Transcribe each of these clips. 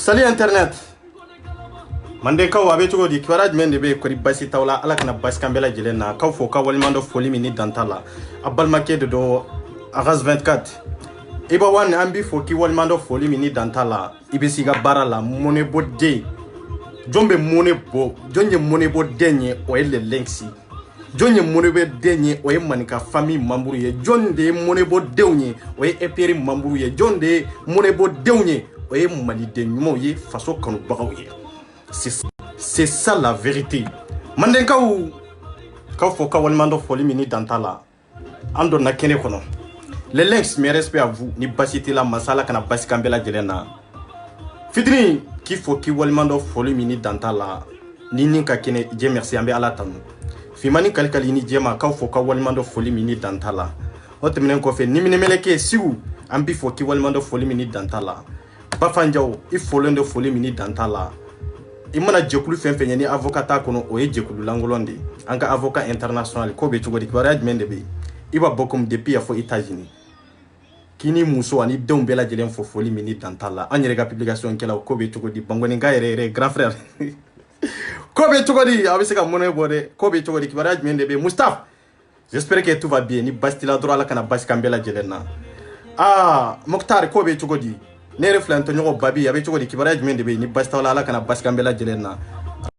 Salut Internet. Mande kaw abe cogo di kibaraj men de be ko basi tawla ala kana bas kambela jelena kaw fo ka walmando foli mini dantala abal make de do agas 24 iba wan ambi fo ki walmando foli mini dantala ibisi ga barala mone bodde jombe mone bo jonje mone bo denye o ele lenksi jonje mone be denye o e manika famille mamburu ye jonde mone bo dewnye o e eperi mamburu ye jonde mone bo dewnye o e mali de nyumo ye faso kanu bagaw ye. C'est ça la vérité. Mandenkaou kaw fo ka walmando foli mini dantala ando na kene kono. Les links, mes respects à vous. Ni basiti la masala kana basi kambela jelena. Fitini ki fo ki walmando foli mini dantala ni ninka kene je merci ambe ala tanu. Fimani kalikali ni jema kaw fo ka walmando foli mini dantala. Otemenen ko fe ni minemeleke siwu ambi fo ki walmando foli mini dantala. Bafanjaw I folende foli mini dantala. Imana jekulu fenfenye ni avocata kono oye jekulu langolondi. Anka avocat international ko be chugodi baraj mende be. Iba bokum depuis ya fo États-Unis. Kini muso ani denw bela jelen fo foli mini dantala. An yɛrɛ ka publication kɛla ko be chugodi bangoni ga yɛrɛ grand frère. Ko be chugodi a bɛ se ka mɔnɛ bɔ dɛ. Ko be chugodi baraj mende be Mustapha. J'espère que tout va bien. Ni bastila dro ala kana bas kambela jelen na. Ah, Mokhtar ko be chugodi. Nere flanto nyogo babi abe chugodi baraj mende be ni bastala ala kana bas kambela jelen na.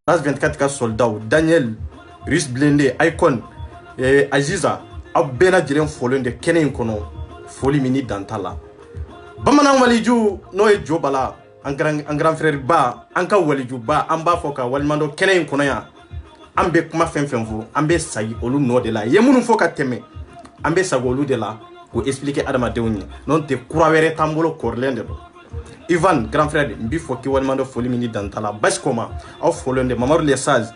Ras 24 ka soldat Daniel Rus Blende Icon Aziza abena jiren folonde kenen kono foli mini dantala bamana waliju no e jobala an grand frère ba anka waliju ba amba foka walmando kenen kono ya ambe kuma fenfenfo ambe sayi olu no de la yemunu foka teme ambe sagolu de la ko expliquer adama dewni non te kurawere tambolo korlende do Ivan grand frère mbi foki walmando foli mini dantala baskoma au folonde mamadou les sages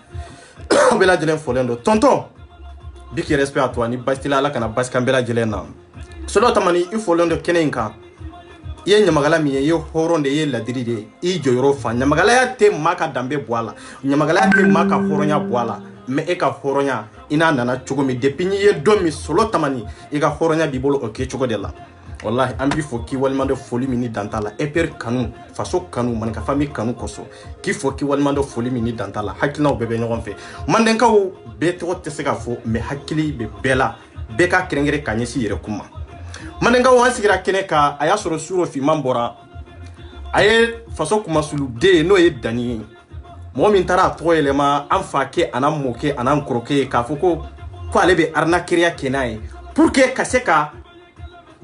bela jiren folendo tonton biki respect à toi ni bastila ala kana bas kambela jelena solo tamani I folonde kenenka ye nyamagala mi ye horonde ye ladiri de I joyoro fa nyamagala ya te maka dambe boala nyamagala ya te maka horonya boala me e ka horonya ina nana chugo mi depini ye domi solo tamani e ka horonya bibolo oke chugo de la wallahi ambi fo ki walmando foli mini dantala eper kanu faso kanu man ka fami kanu koso ki fo ki walmando foli mini dantala hakina bebe nyon fe mandenkaw be to tesega fo me hakili be bela beka krengere kanyesi yere kuma mandenkaw wansigira kene ka aya soro suro fi mambora aye faso kuma sulu de no e dani mo min tara to elema amfa ke anam moke anam kroke ka foko ko alebe arna kriya kenai pour que kaseka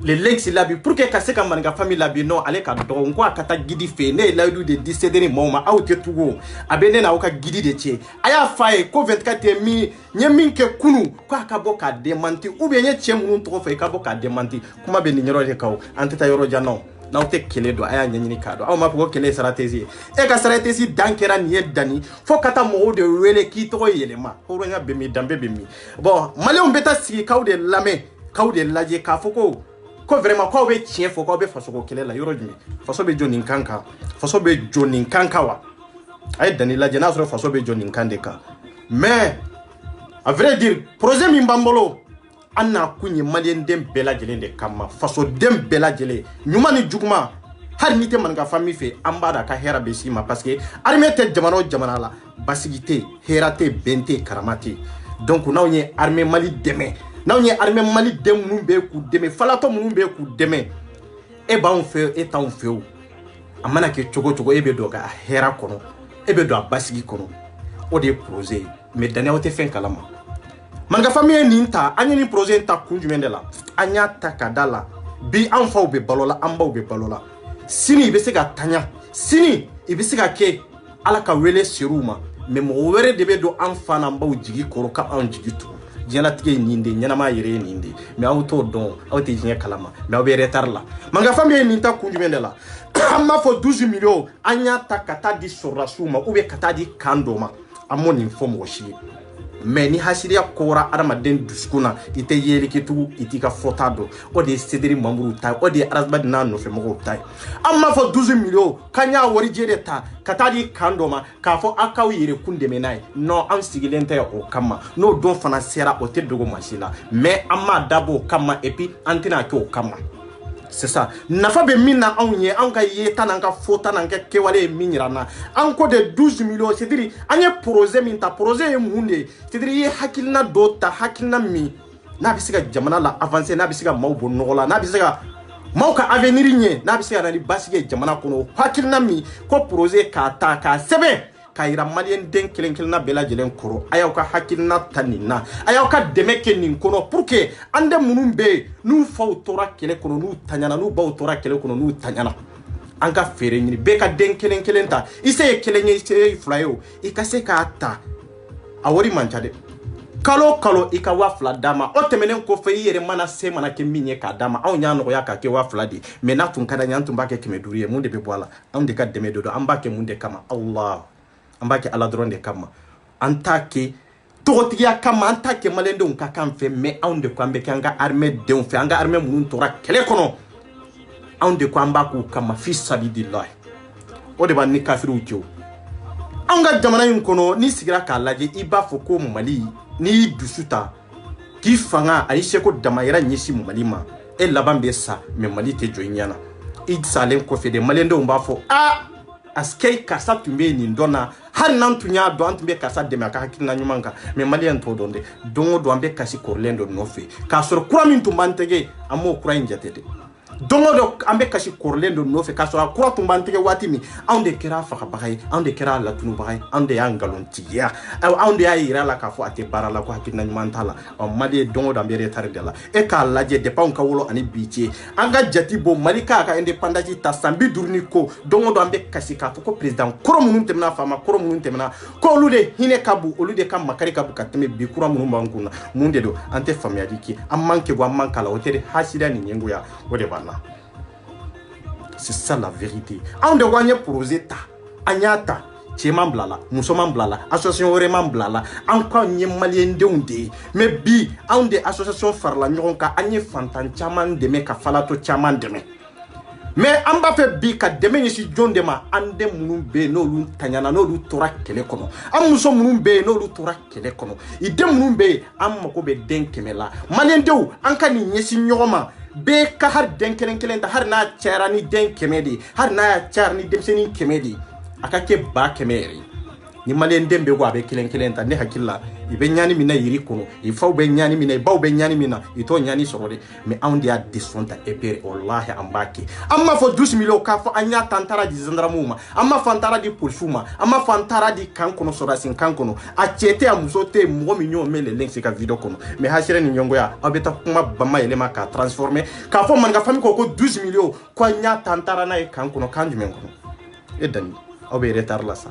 les links labi pour que kaseka manga famille labi non ale ka do ko akata gidi fe ne laidu de 17 ni moma awte tugo abene na oka gidi de tie aya fae ko 24 mi nyemin ke kunu ko akabo ka demanti ou bien nye chemunu to fe ka bo ka demanti kuma be ni nyoro de kaw anteta yoro jano na ote kele do aya nyanyini ka do aw ma ko kele saratezi e ka saratezi dankera ni dani fo kata mo de wele ki to yelema ko ronya be mi dambe be mi bon male on beta sigi kaw de lame kaw de laje ka foko ko vraiment ko be chien fo ko be faso ko kele la yoro jimi faso be joni kanka faso be joni kanka wa ay dani la jena so faso be joni kande ka mais à vrai dire projet mi mbambolo an n'a kun ye malien den bɛɛ lajɛlen de kama faso den bɛɛ lajɛlen ɲuman ni juguman hali ni tɛ maninka famille fɛ an b'a da ka hɛrɛ bɛ s'i ma parce que armée tɛ jamana o jamana la basigi tɛ hɛrɛ tɛ bɛn tɛ karama tɛ donc n'aw ye armée Mali dɛmɛ n'aw ye armée Mali den minnu bɛ k'u dɛmɛ falatɔ minnu bɛ k'u dɛmɛ e b'anw fɛ e t'anw fɛ o a mana kɛ cogo cogo e bɛ don ka hɛrɛ kɔnɔ e bɛ don a basigi kɔnɔ o de ye projet ye mais Daniel tɛ fɛn kalama maninka famille ye nin ta an ye nin projet in ta kun jumɛn de la an y'a ta ka da la bi an faw bɛ balo la an baw bɛ balo la sini i bɛ se ka taɲa sini i bɛ se ka kɛ ala ka wele ser'u ma mais mɔgɔ wɛrɛ de bɛ don an fa n'an baw jigi kɔrɔ ka an jigi tugu diɲɛlatigɛ ye nin de ɲɛnama yɛrɛ ye nin de mais aw t'o dɔn aw tɛ diɲɛ kalama mais aw bɛ retard la maninka famille ye nin ta kun jumɛn de la an b'a fɔ 12 millions an y'a ta ka taa di sɔrɔdasiw ma ou bien ka taa di kan dɔ ma an m'o nin fɔ mɔgɔ si ye mais ni hasiriya kora adamaden dusukun na i tɛ yeleke tugu i t'i ka fɔta dɔn o de ye sederi mamuru ta o de ye arabadi n'a nɔfɛ mɔgɔw ta ye an b'a fɔ 12 millions k'an y'a warijɛ de ta ka taa di kan dɔ ma k'a fɔ aw k'aw yɛrɛkun dɛmɛ n'a ye non an sigilen tɛ o kama n'o don fana sera o tɛ dogo maa si la mais an m'a dabɔ o kama et puis an tɛna kɛ o kama c'est ça nafa bɛ min na anw ye anw ka yeta n'an ka fota n'an ka kɛwale ye min yira na an ko de 12 millions c'est à dire an ye projet min ta projet ye mun de ye c'est à dire i ye hakilina dɔ ta hakilina min n'a bɛ se ka jamana la avancer n'a bɛ se ka maaw bɔ nɔgɔ la n'a bɛ se ka maaw ka avenir ɲɛ n'a bɛ se ka na ni basigi ye jamana kɔnɔ hakilina min ko projet k'a ta k'a sɛbɛn k'a yira malien den kelen kelenna bɛɛ lajɛlen kɔrɔ a y'aw ka hakilina ta nin na a y'aw ka dɛmɛ kɛ nin kɔnɔ pour que an den minnu bɛ yen n'u faw tora kɛlɛ kɔnɔ n'u taɲana n'u baw tora kɛlɛ kɔnɔ n'u taɲana an ka fɛɛrɛ ɲini bɛɛ ka den kelen kelen ta i se ye kelen ye i se ye fila ye o i ka se k'a ta a wari man ca dɛ kalo kalo i ka 2000 d'a ma o tɛmɛnen kɔfɛ i yɛrɛ mana se mana kɛ min ye k'a d'a ma anw y'a nɔgɔya k'a kɛ 2000 de mais n'a tun ka d'an ye an tun b'a kɛ 500 ye mun de bɛ bɔ a la anw de ka dɛmɛ de don an b'a kɛ mun de kama Allah an b'a kɛ ala dɔrɔn de kama an t'a kɛ tɔgɔtigiya kama an t'a kɛ maliyɛndenw ka kan fɛ mais anw de ko an bɛ kɛ an ka armée denw fɛ an ka armée minnu tora kɛlɛ kɔnɔ anw de ko an b'a k'u kama fi sabilillahi o de b'a ni kafiriw cɛ o anw ka jamana in kɔnɔ n'i sigira k'a lajɛ i b'a fɔ ko Mali n'i y'i dusu ta k'i fanga a y'i seko damayira ɲɛsin Mali ma e laban bɛ sa mais Mali tɛ jɔ i ɲɛ na i salen kɔfɛ de maliyɛndenw b'a fɔ askei karisa tun bɛ nin dɔn na hali n'an tun y'a dɔn an tun bɛ karisa dɛmɛ a ka hakilina ɲuman kan mais maliyɛn t'o dɔn dɛ don o don an bɛ kasi kɔrɔlen dɔ nɔfɛ k'a sɔrɔ kura min tun b'an tɛgɛ an m'o kura in jate dɛ don o don an bɛ kasi kɔrɔlen dɔ nɔfɛ k'a sɔrɔ a kura tun b'an tɛgɛ waati min anw de kɛra a fagabaga ye anw de kɛra a latunubaga ye anw de y'a nkalontigiya anw de y'a yira a la k'a fɔ a tɛ baara la ko hakilina ɲuman t'a la maliyɛn don o don an bɛ retard de la e k'a lajɛ depuis anw ka wolo ani bi cɛ an ka jate bɔ Mali k'a ka indépendance ta san 50 ni ko don o don an bɛ kasi k'a fɔ ko président kɔrɔ minnu tɛmɛna faama kɔrɔ minnu tɛmɛna ko olu de hinɛ ka bon olu de ka makari ka bon ka tɛmɛ bi kura minnu b'an kun na mun de don an tɛ faamuyali kɛ an man kɛ an man kala o tɛ de hasida ni ɲɛngoya o de b'an na. C'est ça la vérité. On de voit un projet ta, anyata, chéman blala, musoman blala, association vraiment blala, encore n'y malien de unde. Mais bi, on de association farla nyonka, anye fantan chaman de me ka falato chaman de me. Mais on va faire bi ka deme yesi John de ma, ande munum be no lu tanyana no lu tora kele kono. Am muso munum be no lu tora kele kono. Ide munum be am mako be den kemela. Malien de ou, anka ni yesi nyoma. Be ka har den kelen kelen ta har na cɛra ni den 100 de har n'a cɛra ni denmisɛnnin 100 de a ka kɛ ba 100 yɛrɛ ni maliyɛn den bɛ bɔ a bɛ kelen kelen ta ne hakili la i bɛ ɲani min na yiri kɔnɔ i faw bɛ ɲani min na i baw bɛ ɲani min na i t'o ɲani sɔrɔ de mais anw de y'a desɔn ta epere wallahi an b'a kɛ an m'a fɔ 12 millions k'a fɔ an y'a ta an taara di gendarmew ma an m'a fɔ an taara di polisiw ma an m'a fɔ an taara di kan kɔnɔ sɔrɔdasi kan kɔnɔ a cɛ tɛ a muso tɛ mɔgɔ min y'o mɛn le link se ka video kɔnɔ mais hasira ni ɲɔngɔya aw bɛ taa kuma bama yɛlɛma k'a transformer k'a fɔ maninka famille ko 12 millions ko an y'a ta an taara n'a ye kan kɔnɔ kan jumɛn kɔnɔ e dani aw bɛ retard la sa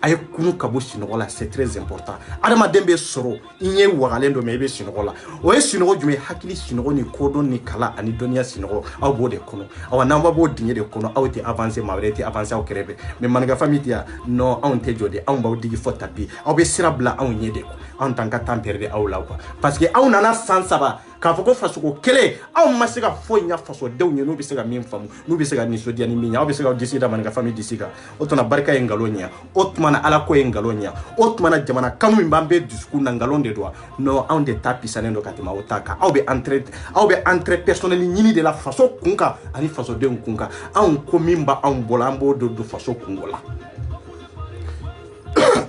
a ye kunu ka bɔ sinɔgɔ la c'est très important adamaden bɛ sɔrɔ i ɲɛ wagalen dɔ mais i bɛ sinɔgɔ la o ye sinɔgɔ jumɛn hakili sinɔgɔ ni kodɔn ni kala ani dɔnniya sinɔgɔ aw b'o de kɔnɔ awa n'an b'a b'o dingɛ de kɔnɔ aw tɛ avancer maa wɛrɛ tɛ avancer aw kɛrɛfɛ mais maninka famille tɛ yan non anw tɛ jɔ de anw b'aw digi fɔ tapi aw bɛ sira bila anw ɲɛ de anw t'an ka temps perdre aw la quoi parce que aw nana san 3 k'a fɔ ko faso ko kelen aw ma se ka foyi ɲa fasodenw ye n'u bɛ se ka min faamu n'u bɛ se ka nisɔndiya ni min ye aw bɛ se ka disi da maninka famille disi kan o tuma barika ye nkalon ɲɛ o tuma ala ko ye nkalon ɲɛ o tuma jamana kanu min b'an bɛɛ dusukun na nkalon de don non anw de ta pisanen don ka tɛmɛ aw ta kan aw bɛ entrée personnel ɲini de la faso kun kan ani fasodenw kun kan anw ko min b'anw bolo an b'o don faso kungo la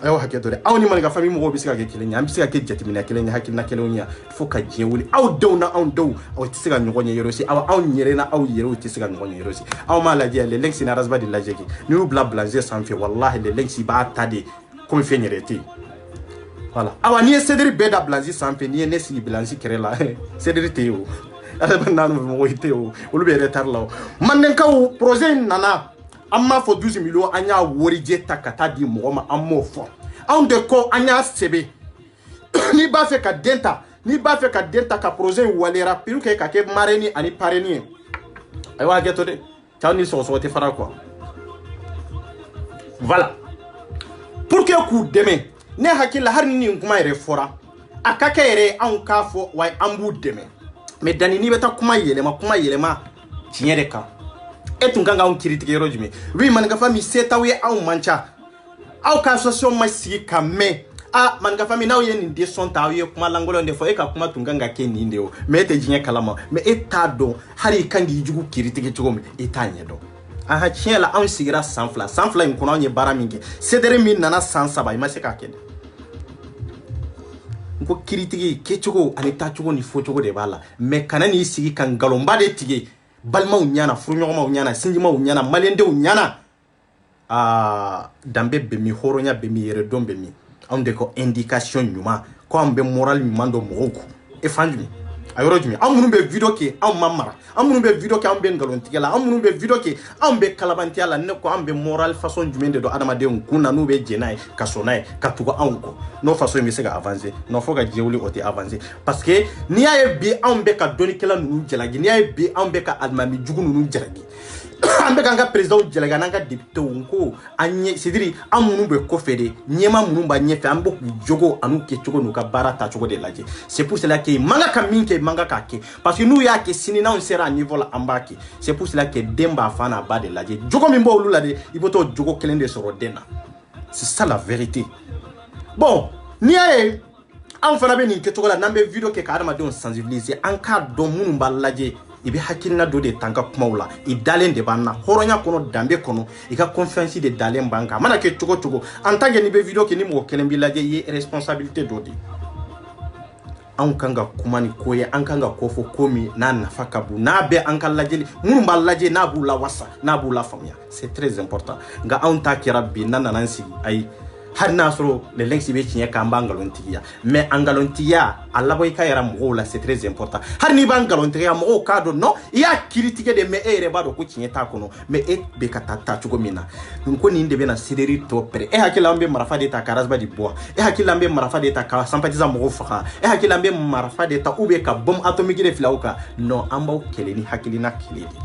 ayo hakɛ to dɛ aw ni maninka famille mɔgɔw bɛ se ka kɛ kelen ye an bɛ se ka kɛ jateminɛ kelen ye hakilina kelenw ye fo ka diɲɛ wuli aw denw na anw denw aw tɛ se ka ɲɔgɔn ɲɛ yɔrɔ si aw yɛrɛ na aw yɛrɛw tɛ se ka ɲɔgɔn ɲɛ yɔrɔ si aw m'a lajɛ le lynx ni arasba de lajɛ kɛ n'i y'u bila blanze sanfɛ wallahi le lynx b'a ta de komi fɛn yɛrɛ tɛ yen voilà awa n'i ye cédri bɛɛ da blanze sanfɛ n'i ye ne sigi blanze kɛrɛ la cédri tɛ yen o arasba naanu mɔgɔ tɛ yen o olu bɛ retard la o mandenkaw projet in nana an m'a fɔ 12 millions an y'a warijɛ ta ka taa di mɔgɔ ma an m'o fɔ anw de ko an y'a sɛbɛ n'i b'a fɛ ka den ta ka projet in walera pour que ka kɛ marraine ani parraine ye ayiwa hakɛ to dɛ cɛw ni sɔgɔsɔgɔ tɛ fara quoi voilà pour que k'u dɛmɛ ne hakili la hali ni nin kuma yɛrɛ fɔra a ka kɛ yɛrɛ anw k'a fɔ wa an b'u dɛmɛ mais dani n'i bɛ taa kuma yɛlɛma tiɲɛ de kan e tun kan k'anw critiquer yɔrɔ jumɛn oui maninka famille se t'aw ye anw man ca aw ka association ma sigi ka mɛn maninka famille n'aw ye nin desɔn ta aw ye kuma langolon de fɔ e ka kuma tun kan ka kɛ nin de o mais e tɛ diɲɛ kalama mais e t'a dɔn hali i kan k'i jugu critiquer cogo min e t'a ɲɛ dɔn tiɲɛ la anw sigira san fila in kɔnɔ anw ye baara min kɛ cédri min nana san 3 i ma se k'a kɛ n ko critique kɛcogo ani taacogo ni fɔcogo de b'a la mais kana n'i sigi ka nkalonba de tigɛ balimaw ɲana furuɲɔgɔnmaw ɲana sinjimaw ɲana maliyɛndenw ɲana danbe bɛ min hɔrɔnya bɛ min yɛrɛdɔn bɛ min anw de ko indication ɲuman ko anw bɛ moral ɲuman dɔ mɔgɔw kun e fan jumɛn a yɔrɔ jumɛn anw minnu bɛ video kɛ anw ma mara anw minnu bɛ video kɛ anw bɛ nkalontigɛ la anw minnu bɛ video kɛ anw bɛ kalabantiya la ne ko anw bɛ moral façon jumɛn de don adamadenw kun na n'u bɛ jɛ n'a ye ka sɔn n'a ye ka tugu anw kɔ n'o façon in bɛ se ka avancer n'o fɔ ka diɲɛ wuli o tɛ avancer parce que n'i y'a ye bi anw bɛ ka dɔnnikɛla ninnu jalaki n'i y'a ye bi anw bɛ ka alimami jugu ninnu jalaki an bɛ k'an ka président jalaki n'an ka députés ko an ɲɛ c'est-à-dire an minnu bɛ kɔfɛ de ɲɛma minnu b'a ɲɛfɛ an bɛ k'u jogo an'u kɛcogo n'u ka baara tacogo de lajɛ c'est pour cela que man ka min kɛ man ka k'a kɛ parce que n'u y'a kɛ sini n'anw sera a niveau la an b'a kɛ c'est pour cela que den b'a fa n'a ba de lajɛ jogo min b'olu la de i bɛ t'o jogo kelen de sɔrɔ den na c'est ça la vérité bon n'i y'a ye anw fana bɛ nin kɛcogo la n'an bɛ video kɛ ka adamadenw sensibiliser an k'a dɔn minnu b'a lajɛ i bɛ hakilina dɔ de ta n ka kumaw la i dalen de b'an na hɔrɔnya kɔnɔ danbe kɔnɔ i ka confiance de dalen b'an kan a mana kɛ cogo cogo en tant que n'i bɛ video kɛ ni mɔgɔ kelen b'i lajɛ i ye responsabilité dɔ de anw kan ka kuma ni ko ye an kan ka ko fɔ ko min n'a nafa ka bon n'a bɛ an ka lajɛli minnu b'a lajɛ n'a b'u la wasa n'a b'u la faamuya c'est très important nka anw ta kɛra bi n'an nana an sigi ayi hali n'a sɔrɔ le lynx bɛ tiɲɛ kan an b'an nkalontigiya mais an nkalontigiya a labɔ i ka yɛrɛ mɔgɔw la c'est très important hali n'i b'an nkalontigiya mɔgɔw k'a dɔn non i y'a kiritigɛ de mais e yɛrɛ b'a dɔn ko tiɲɛ t'a kɔnɔ mais e bɛ ka taa cogo min na n ko nin de bɛ na cédri tɔ pɛrɛ e hakili la an bɛ marifa de ta ka arasba de bɔ e hakili la an bɛ marifa de ta ka sympathisant mɔgɔw faga e hakili la an bɛ marifa de ta ou bien ka bombe atomique de fila aw kan non an b'aw kɛlɛ ni hakilina kelen de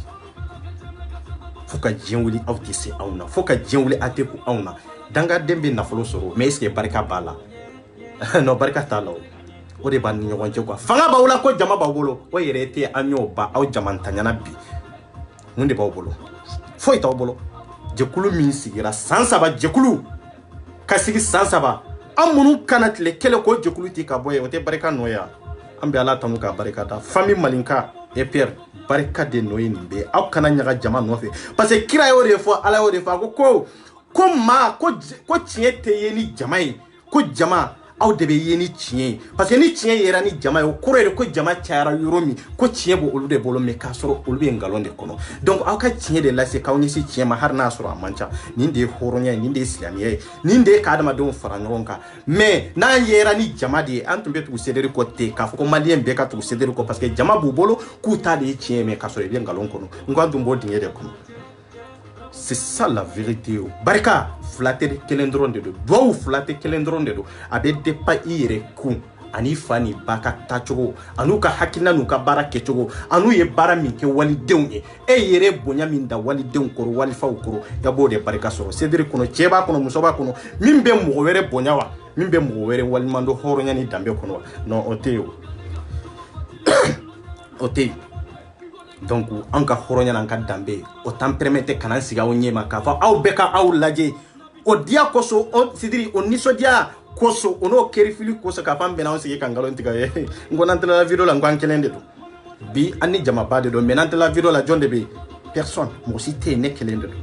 fo ka diɲɛ wuli aw tɛ se anw na fo ka diɲɛ wuli aw tɛ ku anw na dangaden bɛ nafolo sɔrɔ mais est-ce que barika b'a la non barika t'a la o de b'an ni ɲɔgɔn cɛ quoi fanga b'aw la ko jama b'aw bolo o yɛrɛ tɛ an y'o ba aw jamantanyana bi mun de b'aw bolo foyi t'aw bolo jɛkulu min sigira san 3 jɛkulu ka sigi san 3 an minnu kana tile kelen ko jɛkulu tɛ ka bɔ yen o tɛ barika nɔ ye an bɛ ala tanu ka barika da famille malinka EPR barika de nɔ ye nin bɛɛ aw kana ɲaga jama nɔfɛ parce que kira y'o de fɔ ala y'o de fɔ a ko tiɲɛ tɛ ye ni jama ye ko jama aw de bɛ ye ni tiɲɛ ye parce que ni tiɲɛ yera ni jama ye o kɔrɔ ye ko jama cayara yɔrɔ min ko tiɲɛ b'o olu de bolo mais k'a sɔrɔ olu bɛ nkalon de kɔnɔ donc aw ka tiɲɛ de lase k'aw ɲɛsin tiɲɛ ma hali n'a sɔrɔ a man ca nin de ye hɔrɔnya ye nin de ye silamɛya ye nin de ye ka adamadenw fara ɲɔgɔn kan mais n'a yera ni jama de ye an tun bɛ tugu cédri kɔ ten k'a fɔ ko maliyɛn bɛɛ ka tugu cédri kɔ parce que jama b'u bolo k'u ta de ye tiɲɛ ye mais k'a sɔrɔ i bɛ nkalon kɔnɔ n ko an tun b'o dingɛ de kɔnɔ c'est ça la vérité barika flatté kelen dɔrɔn de don duwawu flatté kelen dɔrɔn de don a bɛ dépend i yɛrɛ kun ani fa ni ba ka taacogo an'u ka hakilina n'u ka baara kɛcogo an'u ye baara min kɛ walidenw ye e yɛrɛ bonya min da walidenw kɔrɔ walifaw kɔrɔ i b'o de barika sɔrɔ cédri kɔnɔ cɛ b'a kɔnɔ muso b'a kɔnɔ min bɛ mɔgɔ wɛrɛ bonya wa min bɛ mɔgɔ wɛrɛ waliman dɔ hɔrɔnya ni danbe kɔnɔ wa non o tɛ yen o ote donc an ka horonya nan ka dambe o tan permettre kana siga o nyema ka fa aw beka aw laje o dia koso o sidiri o nisodia koso ono kerifili koso ka fam bena on sigi kan galon tiga ngonantela la video la ngwan kelende do bi ani jama ba de do menantela la video la jonde be personne mo si te ne kelende do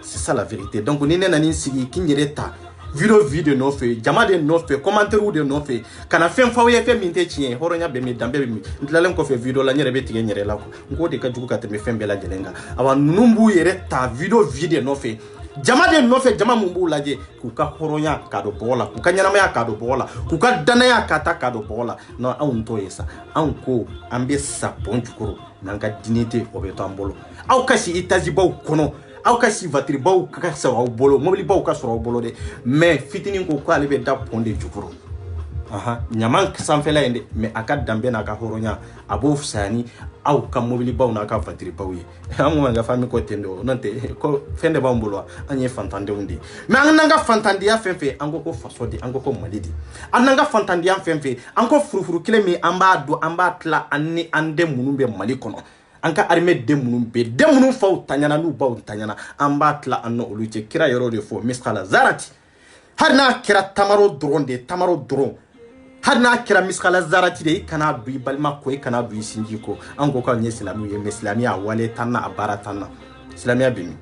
c'est ça la vérité donc ni nena ni sigi kinyere ta video no fe jama de no fe commentaire de no fe kana fem fa ye fe minte chien horonya be mi dambe be mi ndlalem ko fe video la nyere be tige nyere la ko ngode ka jugu ka te me fem be la jelenga awa numbu yere ta video no fe jama de no fe jama mumbu laje ku ka horonya ka do bola ku ka nyama ya ka do bola ku ka dana ya ka ta ka do bola no awun to yesa an ko ambe sa ponchukuru nanga dignité obeto ambolo aw kasi itazi baw kono aw ka si vatiri baw ka sa aw bolo mobili baw ka soro aw bolo de mais fitini ko ko ale be da ponde jukuru nyaman sanfela ende mais aka dambe na ka horonya abo fsani aw ka mobili baw na ka vatiri baw ye amu nga fami ko tendo nante ko fende baw bolo anye fantande undi mais ananga fantande ya fenfe ango ko fasodi ango ko malidi ananga fantande ya fenfe ango furufuru kilemi amba do amba tla anni ande munumbe mali kono anka armée de munum faw tanyana nu baw tanyana amba tla anno oluche kira yoro de fo miskala zarati harna kira tamaro dron harna kira miskala zarati de kana du balma ko kana du sinji ko ango ka nye islamu ye islamiya wale tanna abara tanna islamiya bimi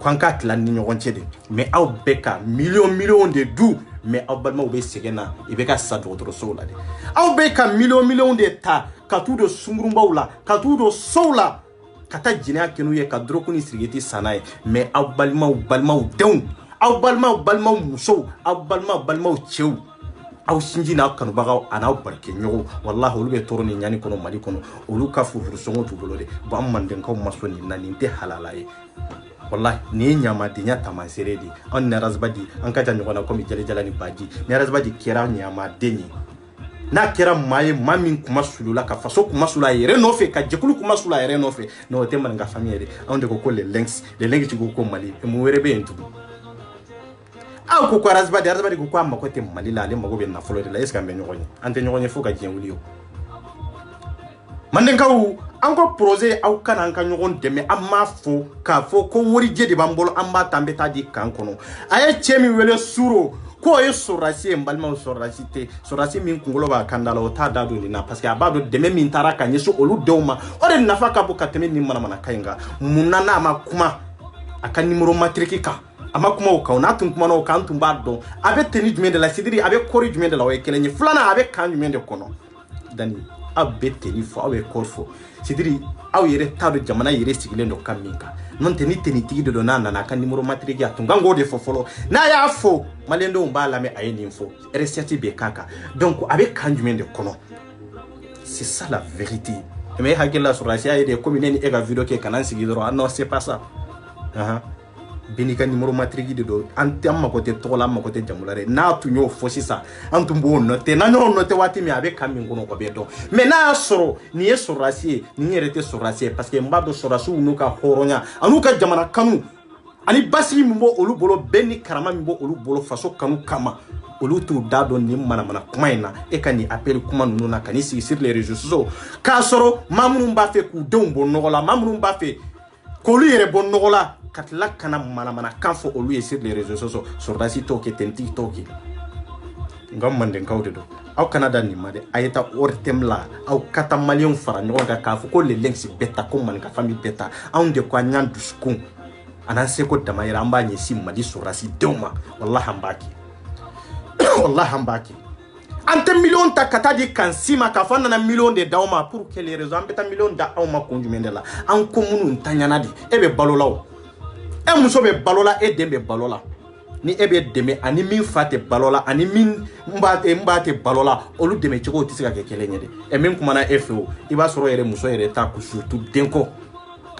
kwanka tla ni nyogonche de mais aw beka million de du mais aw balma obe segena ibeka sa dotro so la de aw beka million de ta katudo sumurumbaula katudo soula kata jinya kenu ye ka drokuni sirigeti sanaye mais aw balma dew aw balma muso aw balma chew aw sinji na kanu baga ana barke nyogo wallahi olu be toroni nyani kono mali kono olu ka fufuru songo tubulode ba manden ko masoni nani te halalaye wallahi ni nyama de nya tamasiredi on ne razbadi an ka tanyo na komi jalani baji ne razbadi kera nyama deni na kera maye mamin kuma sulula ka faso kuma sula yere no fe ka jekulu kuma sula yere no fe no te man nga famille on de ko le links ci ko mali e mu were be entu aw ko razbadi ko amma ko te mali la le mago be na folo de la eska be nyogoni ante nyogoni fo ka jenwulio manden kaw anko projet aw kana anka nyogon deme amma fo ka fo ko wori je de bambolo amba tambe ta di kan kono aye chemi wele suro ko e sorasi mbalma sorasi min kungolo ba kandala o ta dadu ni na parce que abado deme min taraka nyeso olu dewma o de nafa ka buka teme ni mana kainga munana ma kuma aka numero matriki ka ama kuma o kauna tun kuma no kan tun ba don abe teni jume de la sidiri abe kori jume de la o ekelenye fulana abe kan jume de kono dani abe teni fo abe korfo sidiri aw yere tado jamana yere sigile ndo kaminka non teni tigi de dona na kan numero matriki atunga ngode fo folo na ya fo malendo mbala me ayeni info reseti be kaka donc avec kanjumende kono c'est ça la vérité mais hakela sur la cia de commune ni ega video ke kanan sigidoro non c'est pas ça benika numero matriki de do antam côté tola ma côté jamulare na tunyo fosi sa antumbo note na no note wati mi avec kamin ngono ko beto mais na soro ni e sorasie ni yerete sorasie parce que mbado sorasu nuka horonya anuka jamana kanu ani basi mbo olu bolo beni karama mbo olu bolo faso kanu kama olu tu dado ni mana kuma ina e kani appel kuma nunu na kani sur les réseaux sociaux ka soro mamunu mba fe ku dombo nogola mamunu mba fe ko lu yere bon nogola katla kana mana kanfo olu ye sur les réseaux sociaux sur la site toke tenti toke ngam manden kawde do aw canada ni made ayeta ortemla aw kata malion fara nyoga ka fo ko le links beta ko man ka famille beta on de kwa nyan duskun anan se ko damayira amba nyi sim madi surasi doma wallahi ambaki ante million ta kata di kansima ka fana na million de dauma pour quelle raison ambeta million da awma konjumendela an ko munu ntanyana di ebe balolaw e muso be balola e dembe balola ni ebe deme ani min fate balola ani min mbate balola olu deme chiko tisika ke kelenye de e min kuma na FO iba soro yere muso yere ta ku surtout denko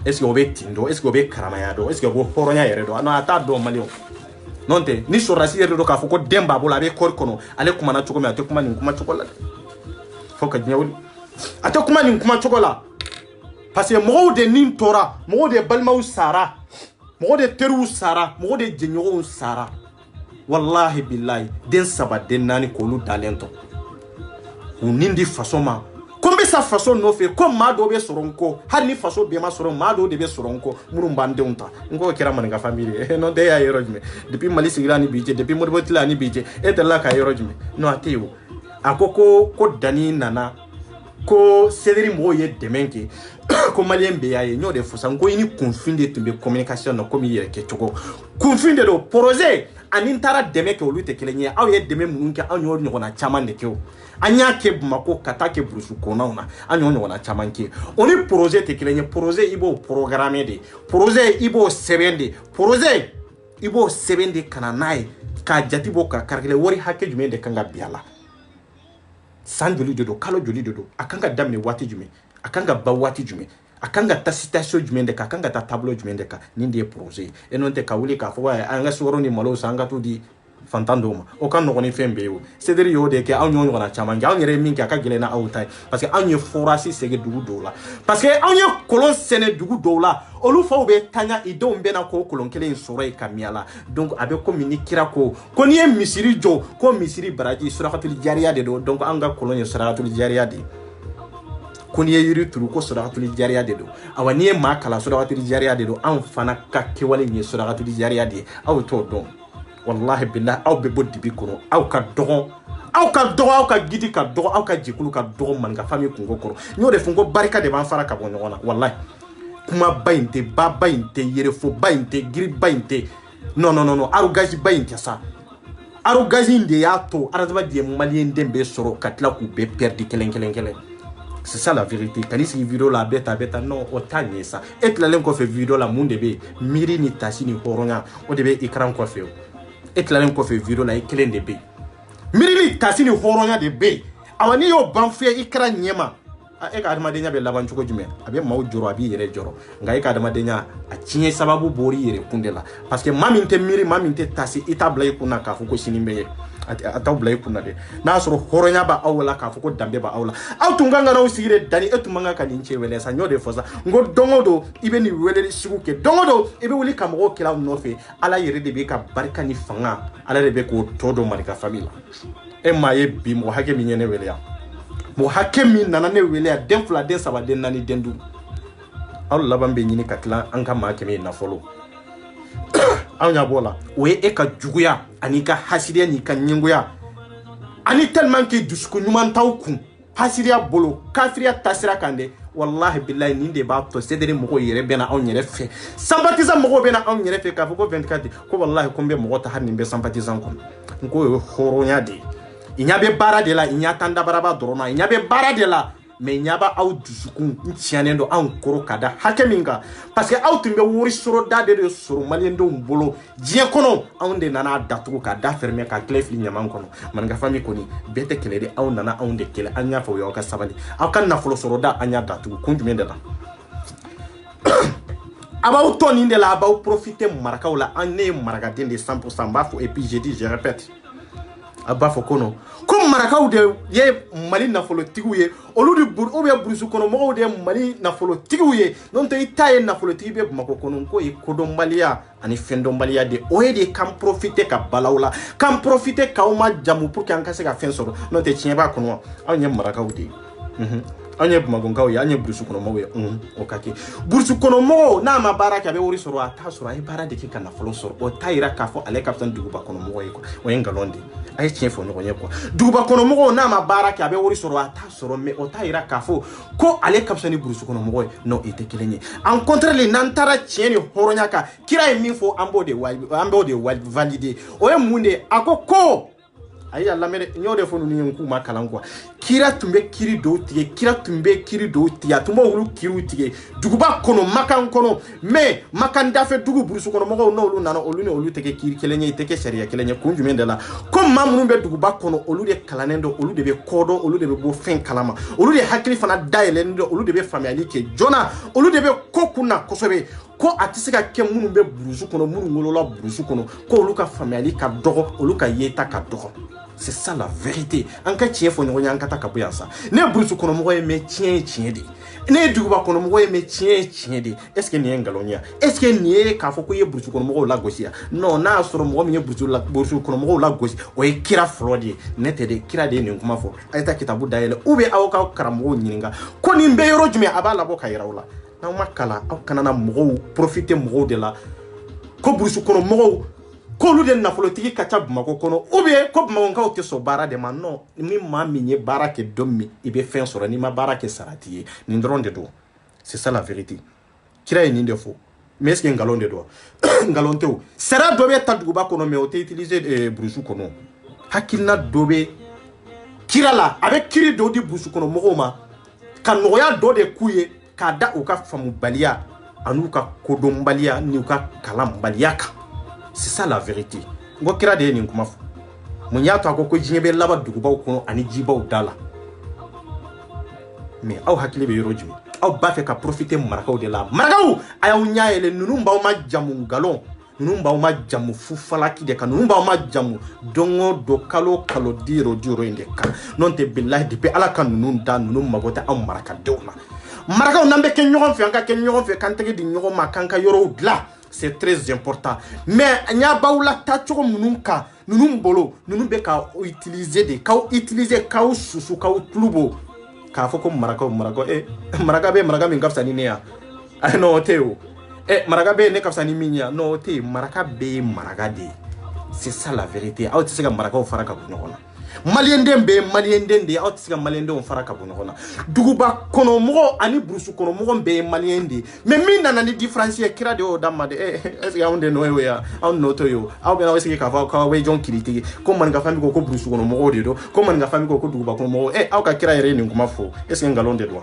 est-ce que obe tindo est-ce que obe karamaya do est-ce que go horonya yere do no ata do malio nonte ni sorasi yere do ka foko demba bola be kor kono ale kuma na choko me ate kuma ni kuma chokola foka nyawli ate kuma ni kuma chokola parce que mo de nin tora mo de balmaw sara mo de teru sara mo de jenyo sara wallahi billahi den saba den nani ko lu talento unindi fasoma kombe sa façon nɔfɛ ko maa dɔ bɛ sɔrɔ n kɔ hali ni faso bɛɛ ma sɔrɔ maa dɔw de bɛ sɔrɔ n kɔ minnu b'an denw ta n k'o kɛra maninka famille ye non tɛ y'a yɔrɔ jumɛn depuis Mali sigira ni bi cɛ depuis Modibo Tila ni bi cɛ e delila k'a yɔrɔ jumɛn non a tɛ yen o a ko Dani nana ko Cédric mɔgɔw ye dɛmɛ kɛ ko maliyɛn bɛɛ y'a ye n y'o de fɔ sa n ko i ni kunfin de tun bɛ communication na komi i yɛrɛ kɛcogo kunfin de don projet ani n taara dɛmɛ kɛ olu tɛ kelen ye aw ye dɛmɛ minnu kɛ anw y'o ɲɔgɔnna caman de kɛ o an y'a kɛ Bamako ka taa kɛ burusi kɔnɔnaw na an y'o ɲɔgɔnna caman kɛ o ni projet tɛ kelen ye projet i b'o programmer de projet i b'o sɛbɛn de projet i b'o sɛbɛn de ka na n'a ye k'a jate bɔ ka calculer wari hakɛ jumɛn de kan ka bin a la san joli de don kalo joli de don a kan ka daminɛ waati jumɛn a kan ka ban waati jumɛn a kan ka taa citation jumɛn de kan a kan ka taa tableau jumɛn de kan nin de ye projet ye e n'o tɛ ka wuli k'a fɔ an ka sukaro ni malo san an ka t'o di fantan dɔw ma o ka nɔgɔn ni fɛn bɛɛ ye o Cédric y'o de kɛ anw y'o ɲɔgɔnna caman kɛ anw yɛrɛ ye min kɛ a ka gɛlɛn na aw ta ye parce que anw ye forage segin dugu dɔw la parce que anw ye kolon sɛnɛ dugu dɔw la olu faw bɛ taɲa i denw bɛna k'o kolon kelen in sɔrɔ yen ka miya la donc a bɛ komi ni kira ko n'i ye misiri jɔ ko misiri baraji surakatul jariya de don donc an ka kolon ye surakatul jariya de ye ko n'i ye yiri turu ko surakatul jariya de don awa n'i ye maa kalan surakatul jariya de don anw fana ka kɛwale nin ye surakatul jariya de ye aw t'o dɔn wallahi billahi aw bɛ bɔ dibi kɔnɔ aw ka dɔgɔn aw ka gidi ka dɔgɔ aw ka jɛkulu ka dɔgɔ maninka famille kungo kɔrɔ n y'o de fɔ n ko barika de b'an fara ka bɔ ɲɔgɔn na wallahi kuma ba in tɛ ba in tɛ yɛrɛfɔ ba in tɛ giri ba in tɛ non arrogance ba in tɛ sa arrogance in de y'a to adamaden maliyɛn den bɛ sɔrɔ ka tila k'u bɛɛ perdre kelen c'est ça la vérité kan'i sigi vidéo la a bɛ tan non o t'a ɲɛ sa e tilalen kɔfɛ vidéo la mun de bɛ yen miiri ni tasi ni hɔrɔnya o de bɛ écran kɔfɛ o e tilalen kɔfɛ vidéo la i kelen de bɛ yen miiri ni tasi ni hɔrɔnya de bɛ yen awa n'i y'o ban fiyɛ i kɛra ɲɛma e ka adamadenya bɛ laban cogo jumɛn a bɛ maaw jɔrɔ a b'i yɛrɛ jɔrɔ nka e ka adamadenya a tiɲɛ sababu bɔr'i yɛrɛ kun de la parce que maa min tɛ miiri maa min tɛ tasi i t'a bila i kun na k'a fɔ ko sini bɛ ye a t'aw bila i kun na dɛ n'a sɔrɔ hɔrɔnya b'aw la k'a fɔ ko danbe b'aw la aw tun kan ka n'aw sigi de Dani e tun man kan ka nin cɛ wele sa n y'o de fɔ sa n ko don o don i bɛ nin weleli sugu kɛ don o don i bɛ wuli ka mɔgɔw kɛlɛ aw nɔfɛ ala yɛrɛ de bɛ ka barika ni fanga ala de bɛ k'o tɔ don maninka famille la e maa ye bi mɔgɔ hakɛ min ye ne wele yan mɔgɔ hakɛ min nana ne wele yan den fila den saba den naani den duuru aw laban bɛ ɲini ka tila an ka maa kɛmɛ ye nafolo anw y'a bɔ la o ye e ka juguya ani ka hasidiya n'i ka ɲɛngoya ani tellement que dusukun ɲuman t'aw kun hasidiya bolo kafiriya tasira kan dɛ wallahi billahi nin de b'a to Cédric mɔgɔw yɛrɛ bɛ na anw yɛrɛ fɛ sympathisant mɔgɔw bɛ na anw yɛrɛ fɛ k'a fɔ ko 24 ko wallahi ko n bɛ mɔgɔ ta hali nin bɛ sympathisant kɔnɔ n ko o ye hɔrɔnya de ye i ɲɛ bɛ baara de la i ɲɛ tan dabaraba dɔrɔn na i ɲɛ bɛ baara de la mais ɲɛ b'a aw dusukun n tiɲɛnen don anw kɔrɔ ka da hakɛ min kan parce que aw tun bɛ wari sɔrɔ da de sɔrɔ maliyɛndenw bolo diɲɛ kɔnɔ anw de nana datugu k'a da fermer ka tile fili ɲaman kɔnɔ maninka famille kɔni bɛɛ tɛ kɛlɛ de aw nana anw de kɛlɛ an y'a fɔ o y'aw ka sabali aw ka nafolo sɔrɔ da an y'a datugu kun jumɛn de la a b'aw tɔ nin de la a b'aw profiter marakaw la an ne ye marakaden de 100% n b'a fɔ et puis je dis je répète a b'a fɔ ko non ko marakaw de ye Mali nafolotigiw ye olu de burusi kɔnɔ mɔgɔw de ye Mali nafolotigiw ye n'o tɛ i ta ye nafolotigi bɛ Bamako kɔnɔ ko ye kodɔnbaliya ani fɛndɔnbaliya de o ye de k'an profiter ka balaw la k'an profiter k'aw ma jamu pour que an ka se ka fɛn sɔrɔ n'o tɛ tiɲɛ b'a kɔnɔ anw ye marakaw de ye anw ye Bamakokaw ye anw ye burusi kɔnɔ mɔgɔw ye o ka kɛ burusi kɔnɔ mɔgɔw n'a ma baara kɛ a bɛ wari sɔrɔ a t'a sɔrɔ a ye baara de kɛ ka nafolo sɔrɔ o t'a yira k'a fɔ ale ka fisa ni duguba kɔnɔ mɔgɔ ye quoi o ye nkalon de ye a ye tiɲɛ fɔ ɲɔgɔn ye quoi duguba kɔnɔ mɔgɔw n'a ma baara kɛ a bɛ wari sɔrɔ a t'a sɔrɔ mais o t'a yira k'a fɔ ko ale ka fisa ni burusi kɔnɔ mɔgɔ ye non i tɛ kelen ye en contraire n'an taara tiɲɛ ni hɔrɔnya kan kira ye min fɔ an b'o de valider o ye mun de ye a ko ayi a lamɛn n y'o de fɔ ninnu ye n k'u ma kalan quoi kira tun bɛ kiri dɔw tigɛ kira tun bɛ kiri dɔw tigɛ a tun b'olu kiriw tigɛ duguba kɔnɔ Makan kɔnɔ mais Makan dafɛ dugu burusi kɔnɔ mɔgɔw n'olu nana olu ni olu tɛ kɛ kiri kelen ye i tɛ kɛ sariya kelen ye kun jumɛn de la ko maa minnu bɛ duguba kɔnɔ olu de kalannen don olu de bɛ kɔdɔn olu de bɛ bɔ fɛn kalama olu de hakili fana dayɛlɛnnen don olu de bɛ faamuyali kɛ joona olu de bɛ ko kunna kosɛbɛ ko a tɛ se ka kɛ minnu bɛ burusi kɔnɔ minnu wolola burusi kɔnɔ ko olu ka faamuyali ka dɔgɔ olu ka yeta ka dɔgɔ C'est ça la vérité. En cas tien fo nyonya en kata kabuya sa. Ne brusu kono mo me tien de. Ne duba kono mo me tien de. Est-ce que ni ngalonya? Est-ce que ni ka fo ko ye brusu kono mo la gosia? Non, na soro mo mi brusu kono mo la gosi. O e kira flodi. Ne te de kira de ni kuma fo. Ayta kitabu dayele. Ube awka karamo nyinga. Ko ni mbe yoro jume abala bo kayiraula. Na makala aw kanana mo profiter mo de la. Ko brusu kono mo ko lu de nafolotigi kacha bumako kono ou bien ko bumako te so bara de man non mi ma minye bara ke domi ibe fin sora ni ma bara ke sarati ni ndron de do. C'est ça la vérité. Kira ni ndefo mais est-ce que ngalon de do ngalon te sera dobe taduba kono me o te utiliser brusu kono hakilna dobe kira la avec kiri do di brusu kono mogoma kan noya do de kuye ka da o ka famu balia anu ka kodom balia ni ka kalam baliaka. C'est ça la vérité. Ngo kira de ni kuma fu. Munya to akoko jinyebe laba dugubaw kono ani jibaw dala. Mais aw hakile be yorojumi. Aw ba fe ka profiter marakaw de la. Marakaw ayaw nyaayele nunu mbaw ma jamu ngalon. Nunu mbaw ma jamu fu falaki de kan nunu mbaw ma jamu dongo do kalo diro inde kan. Non te billahi dipe ala kan nunu da nunu magote am maraka dewna. Marakaw nambe ken nyogon fe anka ken nyogon fe kan tege di nyogon ma kanka yoro dla. C'est très important. Mais nya baula ta choko mununka nunum bolo nunum be ka utiliser de ka utiliser ka susu ka tlubo ka foko maraka maraka be maraka min kapsa ni ne ya no teo maraka be ne kapsa ni minya no te maraka be maraka de. C'est ça la vérité. Aw tsega maraka o faraka bu nyona malien dembe malien dende aw tsega malien de on faraka bu nyona duguba kono mo ani brusu kono mo be malien de mais min nana ni différencier kira de o damade est-ce ya onde no ya aw no to yo aw be na wese ka fa ka we jon kiliti ko man ga fami ko brusu kono mo de do ko man ga fami ko duguba kono mo aw ka kira yere ni kuma fo est-ce que ngalon de do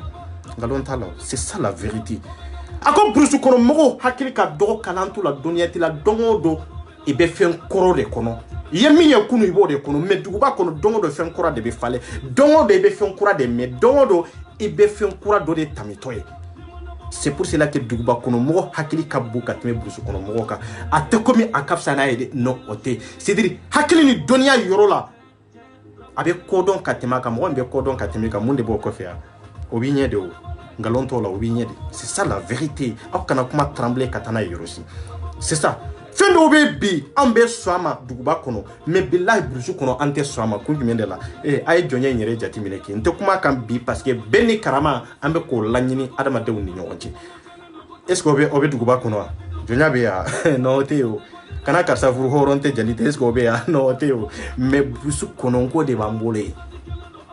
ngalon tala. C'est ça la vérité. Ako brusu kono mo hakili ka do kalantu la dunyati la dongo do e be fen koro de kono yemi ye kunu ibo de kono me duguba kono dongo do fen kora de be fale dongo de be fen kora de me dongo do e be fen kora do de tamitoye. C'est pour cela que duguba kono mo hakili ka buka teme brusu kono mo ka ate komi akafsa na ede no ote c'est-à-dire hakili ni donia yorola abe kodon katema ka mo be kodon kateme ka munde bo kofia obinye de o ngalon to la obinye de. C'est ça la vérité. Akana kuma trembler katana yorosi. C'est ça. Fendo be bi ambe swama duguba kono me billahi brusu kono ante swama kunjumende la ay jonya nyere jati mineki nte kuma kan bi parce que beni karama ambe ko lanyini adama de woni nyonti. Est ce que obe duguba kono jonya be ya no teo kana karsa furu horonte janite est ce que obe ya no teo me brusu kono ko de bambole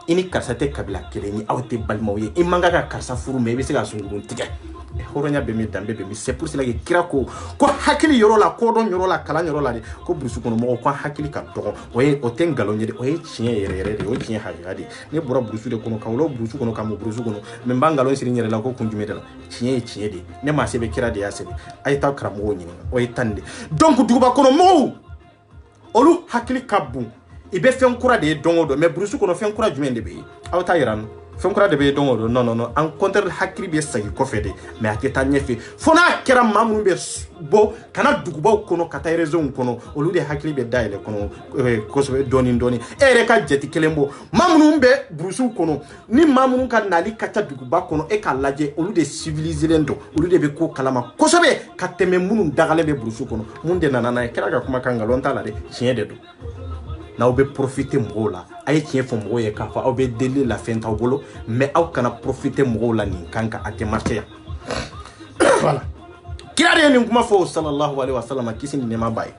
ini karsa te kabila keleni awte balmoye imanga ka karsa furu me be se ga sungurun tige horonya be mi dambe be mi. C'est pour cela que kira ko hakili yoro la ko don yoro la kala yoro la de ko brusu kono mo ko hakili ka dogo oye o tengalo nyede oye chien yere de o chien hagadi ne bura brusu de kono ka wolo brusu kono ka mo brusu kono me mbangalo siri nyere la ko kunjume de la chien de ne ma sebe kira de asebe ay ta kramo nyini oye tande donc duguba kono mo olu hakili kabu ibe fen kura de dongo do me brusu kono fen kura jumende be awta yiran fen kura de be dongo do non en contre hakili be sagi ko fede me aketa nyefe fona kera mamu be bo kana duguba kono kata raison kono olu de hakili be daile kono ko so doni ere ka jeti kelembo mamu be brusu kono ni mamu ka nali kata duguba kono e ka laje olu de civiliser ndo olu de be ko kalama ko so be kateme munu dagale be brusu kono munde nanana kera ga kuma kanga lonta la de chien de do na obe profiter mola ay tien fo mo ye ka fa obe deli la fin taw bolo mais aw kana profiter mola ni kanka ate marché voilà kira de ni kuma fo sallallahu alaihi wasallam kisini ne ma bay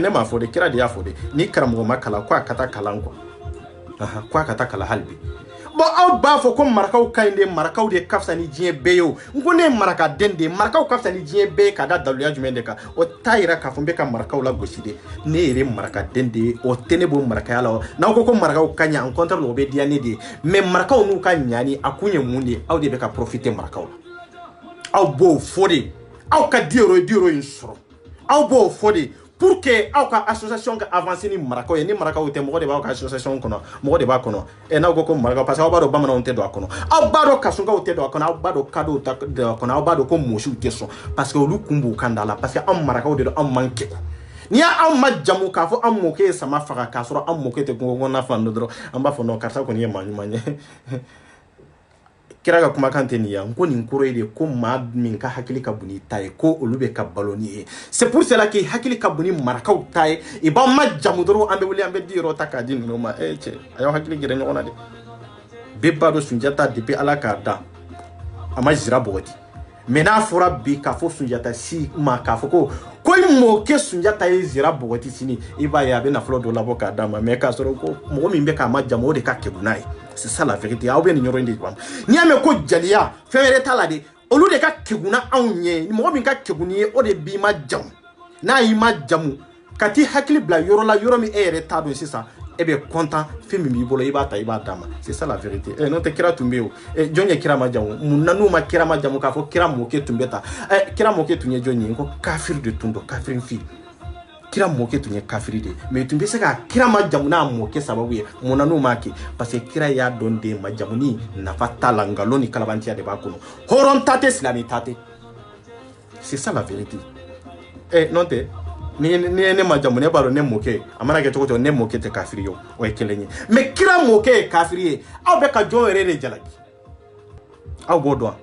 ne ma fo de kira de ya fo de ni karamo makala kwa kata kalanko kwa kata kala halbi bo aw ba fo ko marakaw kainde marakaw de kafsa ni jien beyo ngone maraka dende marakaw kafsa ni jien be kada daluya jumende ka o tayira ka fo be ka marakaw la goside ne ere maraka dende o tenebo maraka yala na ko marakaw kanya en contre lo be diane de mais marakaw nu ka nyani akunye munde aw de be ka profiter marakaw aw bo fode aw ka diro insoro aw bo fode pour que aw ka association ka avancer ni marakaw ni marakaw te mo de ba ka association kono mo de ba kono e na go ko marakaw parce que aw ba do bamana on te do kono aw ba do kasunga o te do kono aw ba do kado ta kono aw ba do ko moshi te so parce que olu kumbu kandala parce que am marakaw de do am manke Ni ya an ma jamu k'a fɔ an mɔkɛ ye sama faga k'a sɔrɔ an mɔkɛ tɛ kungo kɔnɔna fan dɔ dɔrɔn an b'a fɔ non karisa kɔni ye maa ɲuman ye kira ka kumakan tɛ nin ye n ko nin kɔrɔ ye de ko maa min ka hakili ka bon ni ta ye ko olu bɛ ka balo ni ye c'est pour cela que hakili ka bon ni marakaw ta ye i b'an ma jamu dɔrɔn an bɛ wuli an bɛ di yɔrɔ ta k'a di ninnu ma cɛ a y'aw hakili gɛrɛ ɲɔgɔn na dɛ bɛɛ b'a dɔn Sunjata depuis Ala k'a dan a ma zira bɔgɔti mais n'a fɔra bi k'a fɔ Sunjata si ma k'a fɔ ko i mɔkɛ Sunjata ye zira bɔgɔti sini i b'a ye a bɛ nafolo dɔ labɔ k'a d'a ma mais k'a sɔrɔ ko mɔgɔ min bɛ k'a ma jamu o de ka kɛgun n'a ye c'est ça la vérité aw bɛ nin yɔrɔ in de faamu n'i y'a mɛn ko jaliya fɛn wɛrɛ t'a la de olu de ka kɛgun na anw ɲɛ mɔgɔ min ka kɛgun ni ye o de b'i ma jamu n'a y'i ma jamu ka t'i hakili bila yɔrɔ la yɔrɔ min e yɛrɛ t'a dɔn sisan e bɛ content fɛn min b'i bolo i b'a ta i b'a d'a ma c'est ça la vérité n'o tɛ kira tun bɛ yen o jɔn ye kira ma jamu mun na n'u ma kira ma jamu k'a fɔ kira mɔkɛ tun bɛ ta kira mɔkɛ tun ye jɔn ye ko kafiri de tun don kafirin fi kira mɔkɛ tun ye kafiri de mais tun bɛ se ka kira ma jamu n'a mɔkɛ sababu ye mun na n'u m'a kɛ parce que kira y'a dɔn de ma jamu ni nafa t'a la nkalon ni kalabantiya de b'a kɔnɔ hɔrɔn ta tɛ silamɛ ta tɛ c'est ça la vérité n'o tɛ ni ne ma jamu ne b'a dɔn ne mɔkɛ a mana kɛ cogo cogo ne mɔkɛ tɛ kafiri ye o ye kelen ye mais kira mɔkɛ ye kafiri ye aw bɛ ka jɔn yɛrɛ de jalaki aw b'o dɔn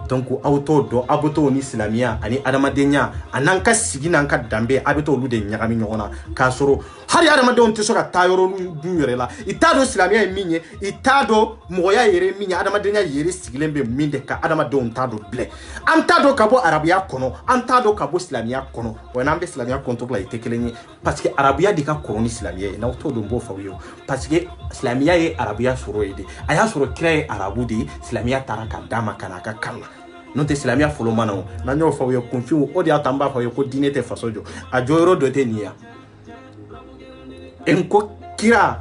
donc aw t'o dɔn aw bɛ t'o ni silamɛya ani adamadenya a n'an ka sigi n'an ka danbe a bɛ t'olu de ɲagami ɲɔgɔn na k'a sɔrɔ hali adamadenw tɛ se ka taa yɔrɔ du yɛrɛ la i t'a dɔn silamɛya ye min ye i t'a dɔn mɔgɔya yɛrɛ ye min ye adamadenya yɛrɛ sigilen bɛ min de ka adamadenw t'a dɔn bilen an t'a dɔn ka bɔ arabuya kɔnɔ an t'a dɔn ka bɔ silamɛya kɔnɔ wa n'an bɛ silamɛya contrôle la i tɛ kelen ye parce que arabuya de ka kɔrɔ ni silamɛya ye n'aw t'o dɔn n b'o fɔ aw ye parce que silamɛya ye arabuya sɔrɔ ye de a y'a sɔrɔ kira ye arabu de ye silamɛya taara ka d'a ma ka n'a ka kan na n'o tɛ silamɛya fɔlɔ ma na o n'an y'o fɔ aw ye kunfinw o de y'a to an b'a fɔ aw ye ko diinɛ tɛ faso jɔ a jɔyɔrɔ dɔ tɛ nin ye n ko kira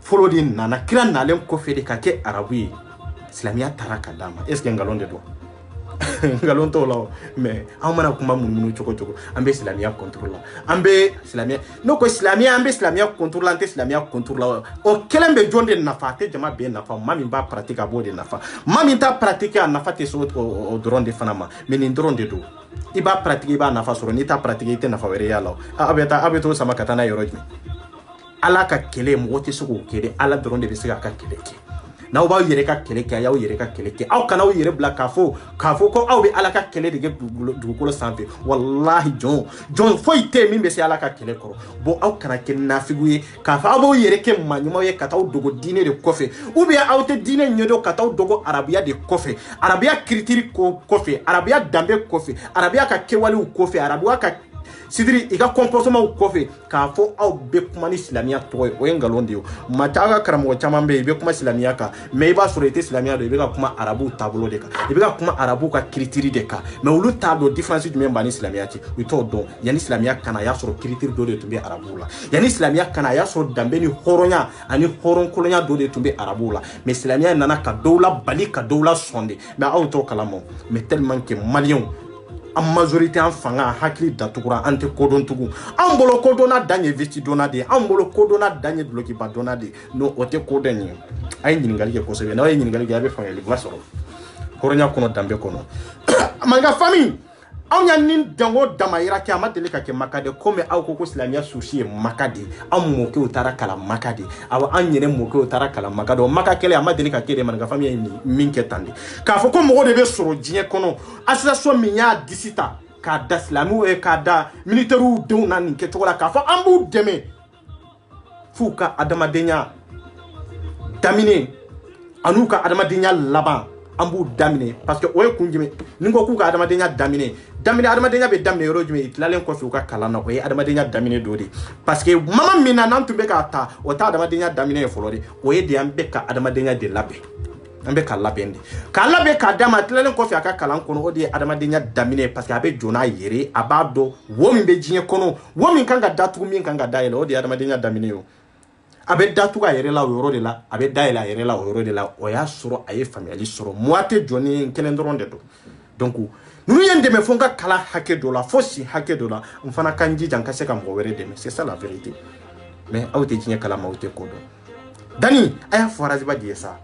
fɔlɔ de nana kira nalen kɔfɛ de ka kɛ arabu ye silamɛya taara ka d'a ma est ce que nkalon de don nkalon t'o la o mais an mana kuma munumunu cogo cogo an bɛ silamɛya contrôle la an bɛ silamɛya n'o ko silamɛya an bɛ silamɛya contrôle la an tɛ silamɛya contrôle la o kelen bɛ jɔn de nafa a tɛ jama bɛɛ nafa maa min b'a pratique a b'o de nafa maa min t'a pratique a nafa tɛ se o dɔrɔn de fana ma mais nin dɔrɔn de don i b'a pratique i b'a nafa sɔrɔ n'i t'a pratique i tɛ nafa wɛrɛ y'a la o a bɛ t'o sama ka taa n'a ye yɔrɔ jumɛn ala ka kɛlɛ mɔgɔ tɛ se k'o kɛ dɛ ala dɔrɔn de bɛ se k'a ka kɛlɛ kɛ n'aw b'aw yɛrɛ ka kɛlɛ kɛ a y'aw yɛrɛ ka kɛlɛ kɛ aw kana aw yɛrɛ bila k'a fɔ ko aw bɛ ala ka kɛlɛ de kɛ dugukolo sanfɛ walahi jɔn foyi tɛ yen min bɛ se ala ka kɛlɛ kɔrɔ bon aw kana kɛ nafigiw ye k'a fɔ aw b'aw yɛrɛ kɛ maa ɲumanw ye ka taa aw dogo diinɛ de kɔfɛ ou bien aw tɛ diinɛ ɲɛdɔn ka taa aw dogo arabuya de kɔfɛ arabuya kiritiri kɔfɛ arabuya danbe kɔfɛ arabuya ka kɛwalew kɔfɛ arabuya ka sidiri i ka comportement kɔfɛ k'a fɔ aw bɛ kuma ni silamɛya tɔgɔ ye o ye nkalon de ye maa caman ka karamɔgɔ caman bɛ yen i bɛ kuma silamɛya kan mais i b'a sɔrɔ i tɛ silamɛya dɔn i bɛ ka kuma arabuw taabolo de kan i bɛ ka kuma arabuw ka kiritiri de kan mais olu t'a dɔn différence jumɛn b'a ni silamɛya cɛ u t'o dɔn yanni silamɛya kana a y'a sɔrɔ kiritiri dɔ de tun bɛ arabuw la yanni silamɛya kana a y'a sɔrɔ danbe ni hɔrɔnya ani hɔrɔnkolonya dɔ de tun bɛ arabuw la mais silamɛya nana ka dɔw la bali ka dɔw la sɔn de mais aw t'o kalama mais tellement que maliyɛnw en majorité an fanga hakili datugura an tɛ kodɔn tugun an bolo kodɔnna dan ye vesti dɔnna de ye an bolo kodɔnna dan ye dulokiba dɔnna de ye non o tɛ kodɔn ye a ye ɲininkali kɛ kosɛbɛ n'aw ye ɲininkali kɛ a bɛ faamuyaliba sɔrɔ hɔrɔnya kɔnɔ danbe kɔnɔ manka famille anw y'a ni dango damayira kɛ a ma deli ka kɛ maka de komi aw ko silamɛya susi ye maka de anw mɔkɛw taara kalan maka de aw an yɛrɛ mɔkɛw taara kalan maka de o maka kɛlɛ a ma deli ka kɛ de manka famille ye min kɛ tan de k'a fɔ ko mɔgɔ de bɛ sɔrɔ diɲɛ kɔnɔ association min y'a disi ta k'a da silamɛw ye k'a da militaires denw na nin kɛcogo la k'a fɔ an b'u dɛmɛ f'u ka adamadenya daminɛ an'u ka adamadenya laban an b'u daminɛ parce que o ye kun jumɛn ni ko k'u ka adamadenya daminɛ adamadenya bɛ daminɛ yɔrɔ jumɛn i tilalen kɔfɛ u ka kalan na o ye adamadenya daminɛ dɔ de parce que mama min na n'an tun bɛ k'a ta o t'a adamadenya daminɛ ye fɔlɔ de o ye de an bɛ ka adamadenya de labɛn an bɛ ka labɛn de k'a labɛn k'a d'a ma a tilalen kɔfɛ a ka kalan kɔnɔ o de ye adamadenya daminɛ parce que a bɛ jɔ n'a yɛrɛ a b'a dɔn wo min bɛ diɲɛ kɔnɔ wo min kan ka datugu min kan ka dayɛlɛ o de ye adamadenya daminɛ ye o a bɛ datugu a yɛrɛ la o yɔrɔ de la a bɛ dayɛlɛ a yɛrɛ la o yɔrɔ de la o y'a sɔrɔ a ye faamuyali sɔrɔ moi tɛ jɔ ni kelen dɔrɔn de don donc ninnu ye n dɛmɛ fo n ka kalan hakɛ dɔ la fo si hakɛ dɔ la n fana ka n jija n ka se ka mɔgɔ wɛrɛ dɛmɛ c'est ça la vérité mais aw tɛ diɲɛ kalama aw tɛ ko dɔn dani a y'a fɔ araziba de ye sa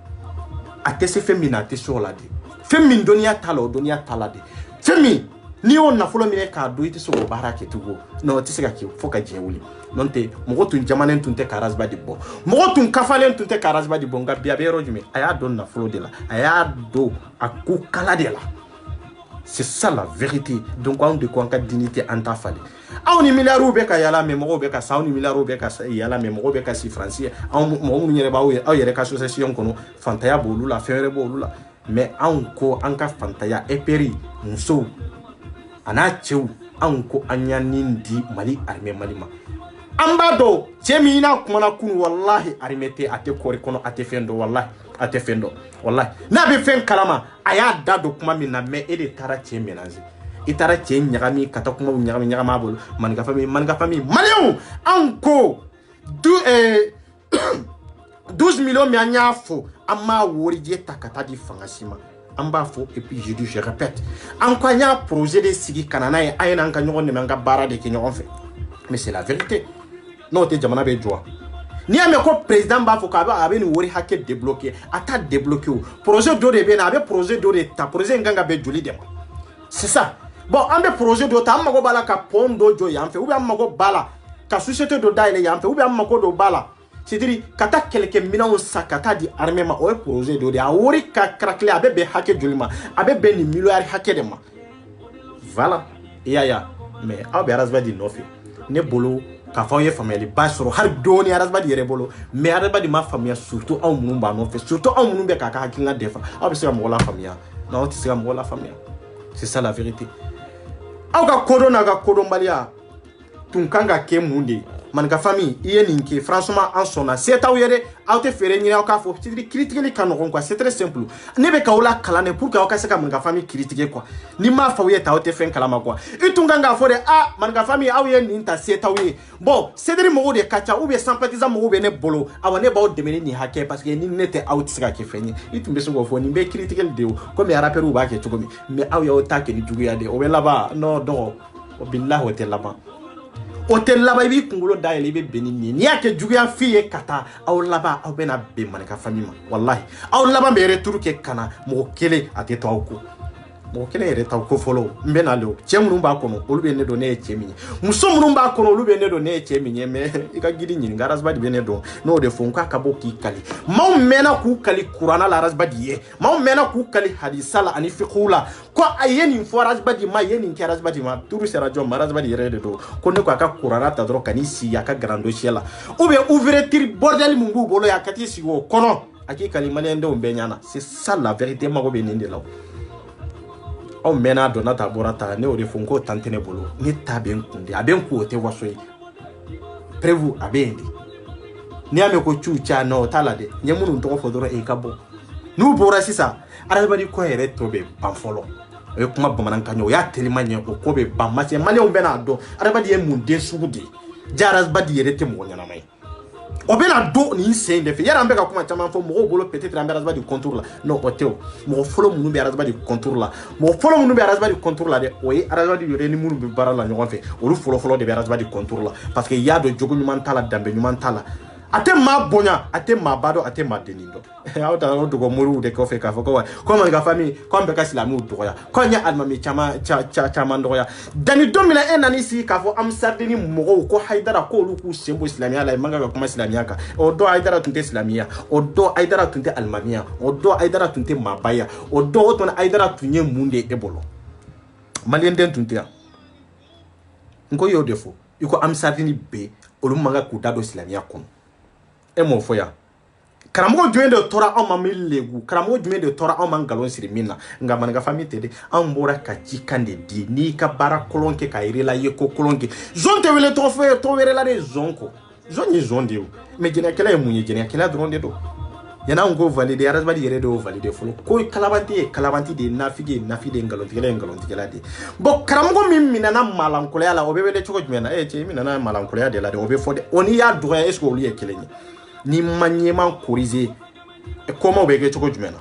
a tɛ se fɛn min na a tɛ se o la de fɛn min dɔnniya t'a la o dɔnniya t'a la de fɛn min ni on nafolo mine ka do ite so bara ke tugo no ti se ka ki fo ka je wuli non te mo tun jamanen tun te karazba di bo mo tun kafalen tun te karazba di bo nga biya be rojume aya don nafolo de la aya do aku kala de la. C'est ça la vérité. Donc on de quoi en dignité en ta fali. On ni milliards be ka yala me mo be ka sa on ni milliards be ka yala me mo be ka si français on mo ni yere ba o yere ka association kono fantaya bolu la fere bolu la mais on ko an ka fantaya eperi nso ana chew an ko anya nindi mali armée mali ma ambado chemina kuma kun wallahi armete ate kori kono ate fendo wallahi ate fendo wallahi na be fen kalama aya dado kuma mina me ele tara chemenazi itara che nyagami kata kuma nyagami nyagama bol manga fami malion anko 12 millions mi anyafo ama wori je takata di fangasima amba fo et puis je répète anko anya projet de sigi kanana e ayena anka nyogo ne manga bara de kinyo fait mais c'est la vérité non te jamana be joie ni ame ko président ba fo ka ba abe ni wori hakke débloquer ata débloquer projet do de be na abe projet do de ta projet nganga be joli de c'est ça. Bon, on a projet de temps, on a ka pondo jo yamfe, ou bien on bala, ka société de daile yamfe, ou bien on do bala. C'est-à-dire, kata quelques millions sakata di armée ma o projet de a wori ka craquer abebe hacké julima, abebe ni milliard hacké de ma. Voilà. Ya mais abe arasba di nofi. Ne bolo ka fa ye famille ba soro har doni arasba di yere bolo, mais arasba di ma famille surtout en munumba no fait, surtout en munumbe ka ka hakinga defa. Abe sera mo la famille. Non, tu sera mo la famille. C'est ça la vérité. Auga corona ga corombalia tunkanga ke mundi manga famille iye ninki franchement en sona c'est ta yere auto fere ni ka fo titri critiquer kan non quoi c'est très simple ne be ka wala kala ne pour ka ka saka manga famille critiquer quoi ni ma fa yeta auto fen kala ma quoi et tunkanga fo de manga famille awie ni ta c'est ta yere bon c'est de mo de kacha ou bien sympathisant mo be ne bolo awane ba o de ni hacker parce que ni nete out saka ke feni et tumbe so go fo ni be critiquer de comme ya rapper ou ba ke tukomi mais awie o ta ke ni jugu ya de o be là-bas non donc billahi hotel là-bas hotel là-bas ibi kungulo daile ibi benini ni yake juguya fiye kata aw laba aw bena be manaka famille ma wallahi aw laba be retour ke kana mo kele ate to awko mo kele re taw ko folo mbena lo chemunu ba kono olube ne do ne chemi musomunu ba kono olube ne do ne chemi me ika gidi nyi ngaras ba di bene do no de fon ka kabo ki kali maw mena ku kali qur'ana la ras ba di maw mena ku kali hadisala ani fiqula ko ayeni forage ba di ma yeni ki ras ba di ma turu sera jo maras ba di re de do ko ne ko aka qur'ana ta dro kanisi aka grando shela ube ouverture bordel mungu bolo ya kati si wo kono aki kali malende o benyana c'est ça la vérité ma go benende law on mena donata borata ne o refonko tantene bolo ni taben kunde aben ku ote wasoyi prevu abendi ni ame ko chucha no talade nyemunu to fodoro e kabo nu bora sisa arabadi ko ere tobe banfolo e kuma bamanan kanyo ya telimanye ko kobe bamase male on bena do arabadi e munde sugudi jaras badi yere te mo nyana mai obena do ni sen de fe yara mbeka kuma chama fo mo bolo peut-être ambera ba di contour la non oteo mo folo munu be arasba di contour la mo folo munu be arasba di contour la de oyi arasba di yore ni munu be bara la nyon fe olu folo de be arasba di contour la parce que ya do jogo nyuman tala dambe nyuman tala ate ma bonya ate ma bado ate ma denindo auta do go muru de ko fe ka fo ko comme ga famille comme be ka islamu do ya ko nya almami chama ndo ya dani 2001 nani si ka fo am sardini mo ko haidara ko lu ku sembo islamia la manga kuma islamia ka o do haidara tunte islamia o do haidara tunte almamia o do haidara tunte mabaya o do ton haidara tunye munde ebolo malien den tunte ya nko yo defo iko am sardini be olu manga ku dado islamia kon e mo foya karamo jume de tora on mamil legu karamo jume de tora on mangalon siri minna nga manga famille tede an bora ka jikande di ni ka bara kolonke ka irela yeko kolonke zonte wele to fe to were la de zonko zonni zondi me jena kala munye jena kala dronde do yana ngo valide arasba di yere do valide folo ko kalabanti de nafige ngalon tigela de bo karamo mimina na malankola ala obebe choko jumena che mina na malankola de la de obe fode oni ya do est-ce que oli e kelenye ni manyema korize e koma obege choko jumena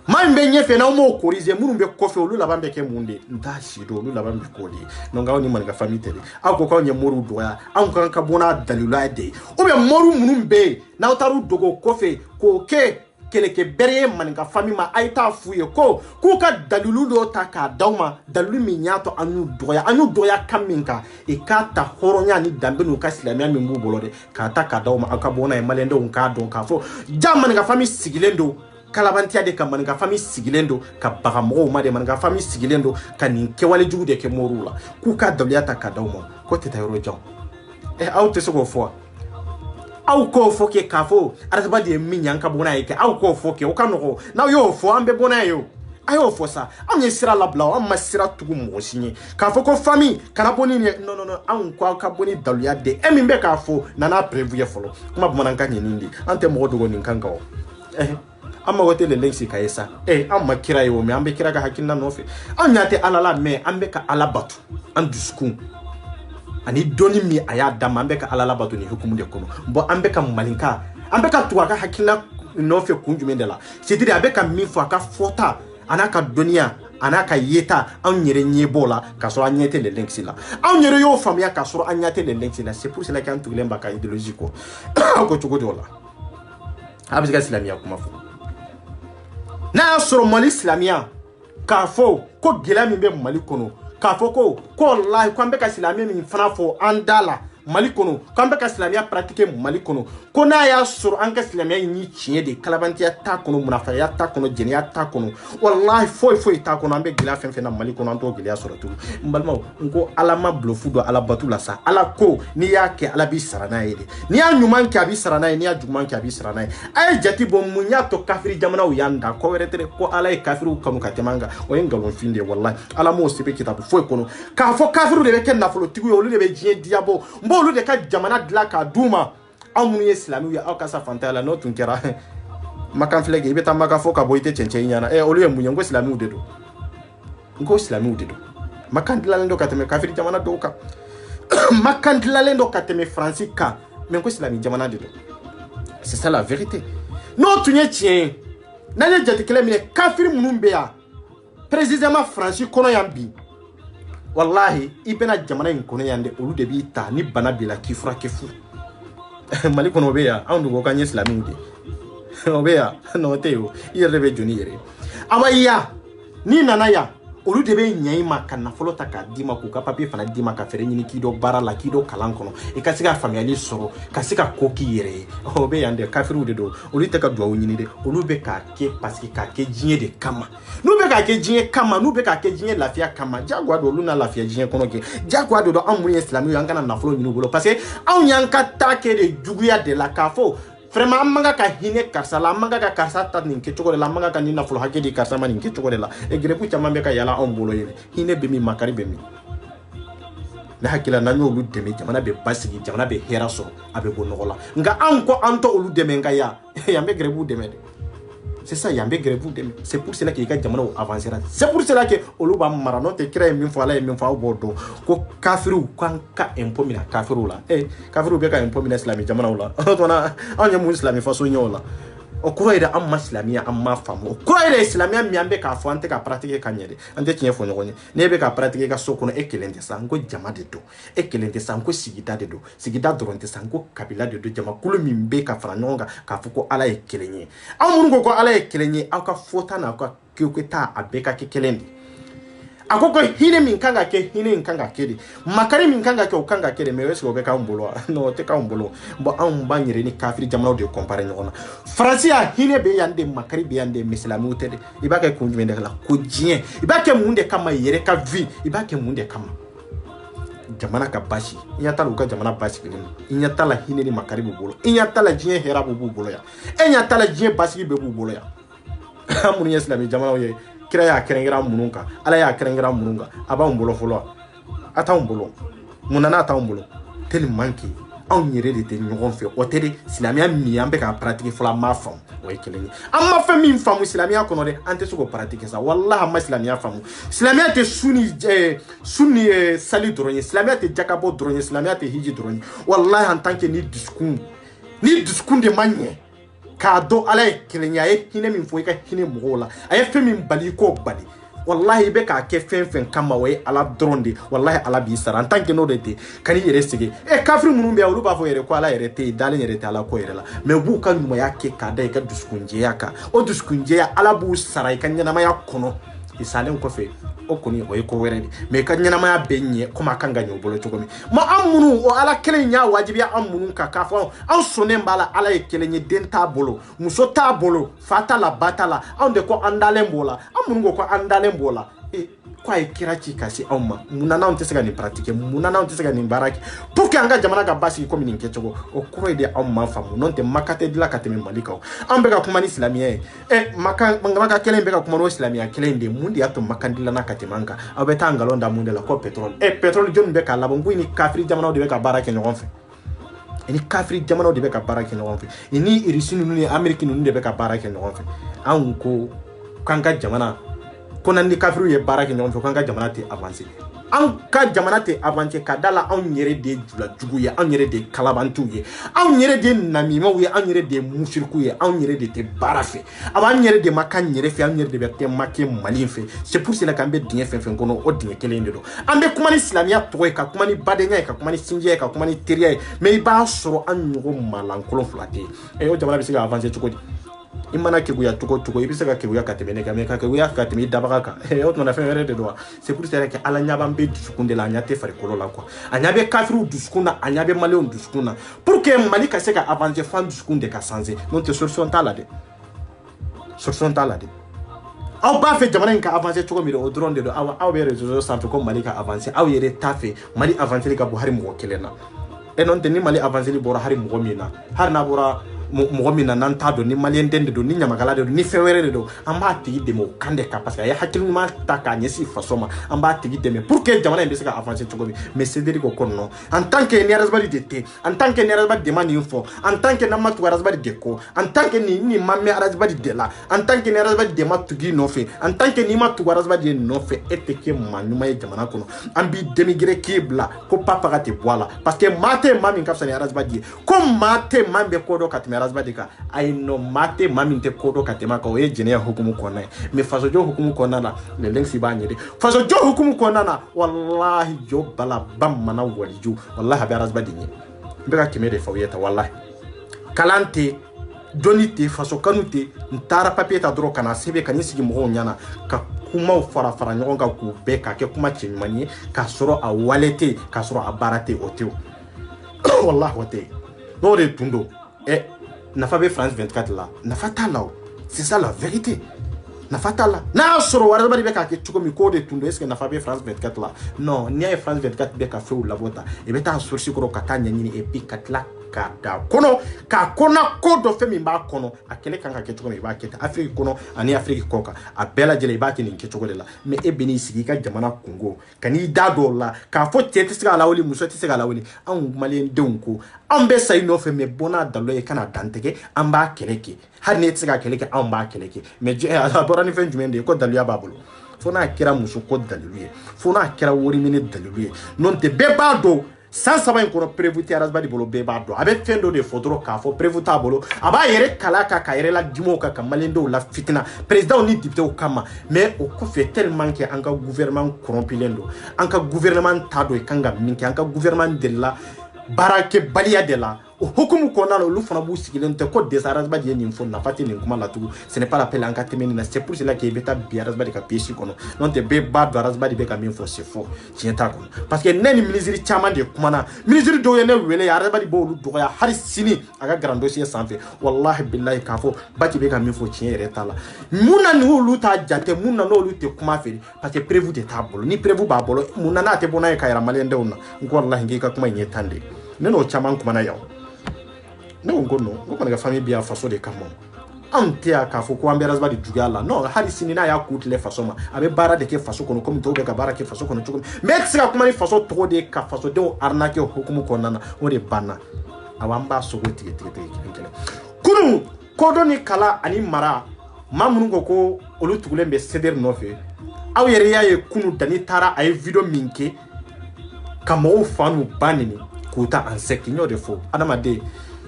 mambe nyefe na mo korize munu be kofe olu la bambe ke munde nda shido olu la bambe kodi no ngawo ni manga famille tele akoko nye moru doya an kan ka bona dalula de obe moru munu be na utaru dogo kofe ko ke keleke bere maninka famille ma aita fuye ko ku ka dalilu do ta ka dawma dalilu min yato anu doya kaminka e ka ta horonya ni dambe no ka silamia min bu bolode ka ta ka dawma aka bona e malendo ka don ka fo jamman ka famille sigilendo kalabantia de ka maninka famille sigilendo ka bagamogo ma de maninka famille sigilendo ka nin kewale jugu de ke morula ku ka daliata ka dawma ko te tayro jaw e auto sego fo aw ko foke kafo araba de minyan ka bona yake aw ko foke o kanoko na yo fo ambe bona yo ayo fo sa am ye sira labla am masira tugu mo sinye ka fo ko famille kana boni non an ko ka boni daluya de e min be ka fo nana prévu folo kuma bana kan nindi ante mo dogo nin kan kawo amma wote le lensi ka yesa amma kira yo me ambe kira ka hakinna no fe an nyate alala me ambe ka alabatu an duskun ani doni mi aya dama ambe ka alala batu ni hukumu de kono bo ambe ka malinka ambe ka tuwa ka hakina no fe kunjume de la c'est dire ambe ka mi fo ka fota anaka doniya anaka yeta an yere nyebola ka so anyete le lenksi la an yere yo famia ka so anyate le lenksi la c'est pour cela qu'an tulen ba ka idéologie ko ko tugo de la abisika islamia kuma fo na so mali islamia ka fo ko gela mi be mali kono ka fo ko wallahi ko ambe ka islamia mi fana fo andala mali kono ko ambe ka islamia pratiquer mali kono ko na ya sur an ka islamia ni tiye de kalabantiya ta kono munafaya ta kono jeniya ta kono wallahi foi ta kono ambe gila fen na mali kono anto gila suratu mbalma ngo alama blofudo ala batula sa ala ko ni yake ala bi sarana yede ni ya nyuman ki abi sarana ni ya jugman ki abi sarana ay jati bom munya to kafiri jamana uyanda ko weretere ko ala e kafiru kanu katemanga o yengalon finde wallahi ala mo sibe kitabu foi kono ka fo kafiru de ken na folo tigu yo lu de be jien diabo mbolu de ka jamana dla ka duma amunu islami ya akasa fantala no tunkera makan flege ibeta maka foka boite chenche nyana olu ye munyango islami udedo ngo islami udedo makan dilalendo kateme kafiri jamana doka makan dilalendo kateme francika mengo islami jamana dedo c'est ça la vérité no tunye tien nanye jati kele mine kafiri munumbe ya précisément franci kono yambi wallahi ibena jamana in kono yande olu de bi ta ni bana bila kifura kefu mali kono be ya andu go kanye islami ude obeya no teo yere be joni yere amaya ni nana ya olu de be nyaima kana folota ka dima ku ka papier fana dima ka fere nyini kido bara la kido kalan kono e ka sika family soro ka sika koki yere obeya nde kafiru de do olu te ka duwa nyini de olu be ka ke parce que ka ke jinye de kama nu be ka ke jinye kama nu be ka ke jinye lafia kama jagwa do luna lafia jinye kono ke jagwa do amuri islami yanga na folo nyini bolo parce que an yanka take de juguya de la kafo vraiment manga ka hine karsa la manga ka karsa ta nin ke chokole la manga ka ni na folo hakedi karsa ma nin ke chokole la e grepu chama be ka yala on bolo yele hine be mi makari be mi na hakila na nyo lu deme jamana be basigi jamana be heraso abe go nogola nga anko anto olu deme nga ya yambe grepu deme de c'est ça yambe grepu deme c'est pour cela que ka jamana avancer c'est pour cela que olu ba marano te créer min fo ala min fo bodo ko kafiru kan ka impo mina kafiru la kafiru be ka impo mina islami jamana la tona anya mu islami fa so nyola o croire amma islamia amma famo o croire islamia mi ambe ka fo ante ka pratiquer kanyede ante tiye fo nyonye ne be ka pratiquer ka sokono ekelente sango jama de do ekelente sango sigida de do sigida doronte sango kabila de do jama kulu mi mbe ka franonga ka fuko ala ekelenye amunu ko ala ekelenye aka fota na ka kyoketa abeka kekelendi akoko hine min kanga ke hine kanga kedi makari min kanga ke o kanga kedi me weso be ka mbolo no te ka mbolo bo an banyere ni kafiri jamana de comparer nyona francia hine be yande makari be yande mislamu tede ibake kunjume de la ko jien ibake munde kama yere ka vi ibake munde kama jamana ka bashi inyata luka jamana bashi kini inyata la hine ni makari bu bolo inyata la jien hera bu bolo ya inyata la jien bashi be bu bolo ya amuni islami jamana ye kira ya kerengira mununga ala ya kerengira mununga aba umbolo folo ata umbolo munana ata umbolo tel manki on yere de te nyogon fe o tede islamia mi ambe ka pratique fola ma fam o ekeleni amma fa mi fam islamia kono de ante suko pratique ça wallahi amma islamia fam islamia te sunni sali dronye islamia te jakabo dronye islamia te hiji dronye wallahi en tant que ni discours de manye kado ala kelenya e hine min foika hine mogola ay fe min bali ko bali wallahi be ka ke fen kama we ala dronde wallahi ala bi sara en tant que no de te kani yere sigi e kafri munum be olu ba fo yere ko ala yere te dalen yere te ala ko yere la mais bu ka numa ya ke ka dai ka duskunje ya ka o duskunje ya ala bu sara i kan nyama ya kono isalen ko fe o koni o ko were mais kan nyama ya benye kuma kan ganyo bolo to komi ma amunu o ala kelen nya wajibi ya amunu ka ka fo an sonen bala ala e kelen nye den ta bolo muso ta bolo fata la batala an de ko andalen bola amunu ko andalen bola kwa kira ci kasi awma munana on tesega ni pratique munana on tesega ni baraki pour que anga jamana ka basi ko minin kecho o kuro ide awma famu non te makate dila kateme malika ambeka kuma ni islamie maka kelen beka kuma no islamia kelen de mundi ato makandila na katemanga abeta ngalonda mundi la ko petrol petrol jon beka labo ngui kafri jamana de beka baraki nyon fe ni kafri jamana de beka baraki nyon fe ni irisinu ni ameriki nu de beka baraki nyon fe an ko kanga jamana konandi kafiru ye baraki nyom fo kanga jamana te avancer an ka jamana te avancer ka dala an yere de jula jugu ye an yere de kalabantu ye an yere de namima ye an yere de mushriku ye an yere de te barafe aba an yere de makan yere fe an yere de berte make malin fe c'est pour cela kambe dinye fen kono o dinye kelen de do ambe kuma ni islamia to ka kuma ni badenya ka kuma ni sinje ka kuma ni teriya mais ba soro an nyugo malankolo flate e o jamana bi siga avancer chukodi imana keguya tuko ibisa ka keguya kateme ka me ka keguya kateme dabaka o tuna fe were de doa c'est pour cela que ala nyaba mbe dusukunde la nyate fare kolo la quoi anyabe kafiru dusukuna anyabe male on dusukuna pour que mali ka seka avancer fan dusukunde ka sanze non te solution talade aw ba fe jamana ka avancer tuko mi do drone de do aw be réseau centre ko mali ka avancer aw yere tafe mali avancer ka buhari mo kelena e non te ni mali avancer li bora hari mo mina har na bora mogomina nan ta do ni malien dende do ni nyamagala do ni fewere do amba tigi de mo kande ka parce que ya hakil ma ta ka nyesi fasoma amba tigi de me pour que jamana mbe saka avancer to gobi mais c'est dire ko konno en tant que ni rasbali de te en tant que ni rasbali de mani info en tant que namatu rasbali de ko en tant que ni mamme rasbali de la en tant que ni rasbali de matugi no fe en tant que ni matu rasbali de no fe ete ke manuma e jamana kono ambi demigre kibla ko papa ka te voilà parce que mate mami kapsa ni rasbali ko mate mambe ko do katme rasbadika ay no mate maminte kodo katema ko e jene hukumu kona me faso jo hukumu kona na le lengsi banyede faso jo hukumu kona na wallahi jo bala bam mana waliju wallahi abi rasbadini mbeka kimede fawiyeta wallahi kalante donite faso kanute ntara papier ta dro kana sebe kanisi mo nyana ka kuma fara nyon ka ku be ka ke kuma chinyani ka soro a walete ka soro a barate oteo wallahi wote no de tundo Nafa be France 24 là, nafa tala. C'est ça la vérité. Nafa tala. Na soro wara bari be ka ke tuko mi ko de tundo est-ce que nafa be France 24 là? Non, ni ay France 24 be ka fe ou la bota. E be ta sourci ko katanya nyini e pi katla kada. Kono ka kona ko do fe mi ba kono akele kan ka ke tuko mi ba keta Afrique kono ani Afrique koka a bela jele ba ke ni ke tuko de la. Mais e beni sigi ka jamana Congo. Kani dado la ka fo tete sika la woli muso tete sika la woli an malien donko ambe say no fe me bona dalo e kana danteke amba keleke har ne tsika keleke amba keleke me je abora ni fen jumende ko dalu ya babulu fona kira muso ko dalu fona kira wori mini dalu non te beba do sans savoir qu'on prévu te rasbadi bolo beba do avec fendo de fodro ka fo prévu ta bolo aba yere kalaka ka yere la dimo ka malendo la fitina président ni député o kama mais o ko fait tellement que anga gouvernement corrompu lendo anga gouvernement tado e kanga minki anga gouvernement de la barake balia de la hukumu kona lo fana bu sigilen te ko desaras ba di ni fo na fati ni kuma la tu ce n'est pas la pelle en katemi na c'est pour cela que beta biaras ba de ka pesi kono non te be ba doras ba di be ka min fo c'est faux tienta kono parce que neni ministre chama de kuma na ministre do yene wele ya ba di bo lu do ya har sini aga grand dossier sanfe wallahi billahi ka fo ba ti be ka min fo tien retala muna ni lu ta jate muna no lu te kuma feri parce que prévu de tabolo ni prévu ba bolo muna na te bona ka yara malende una ngo wallahi ngi ka kuma nyetande neno chama kuma na yawo no ngono ngoko na famille bien façon de kamo antia ka foko ambera zba di jugala no hari sinina ya kutle façon ma abe bara de ke façon kono comme to be ka bara ke façon kono chukum mexica kuma ni façon to de ka façon de arnaque hukumu konana o de bana awamba sogo tike kunu kodoni kala ani mara mamunu ko olu tugule be ceder no fe aw yere yaye kunu dani tara ay video minke kamo fanu banini kuta en sec de fo adama de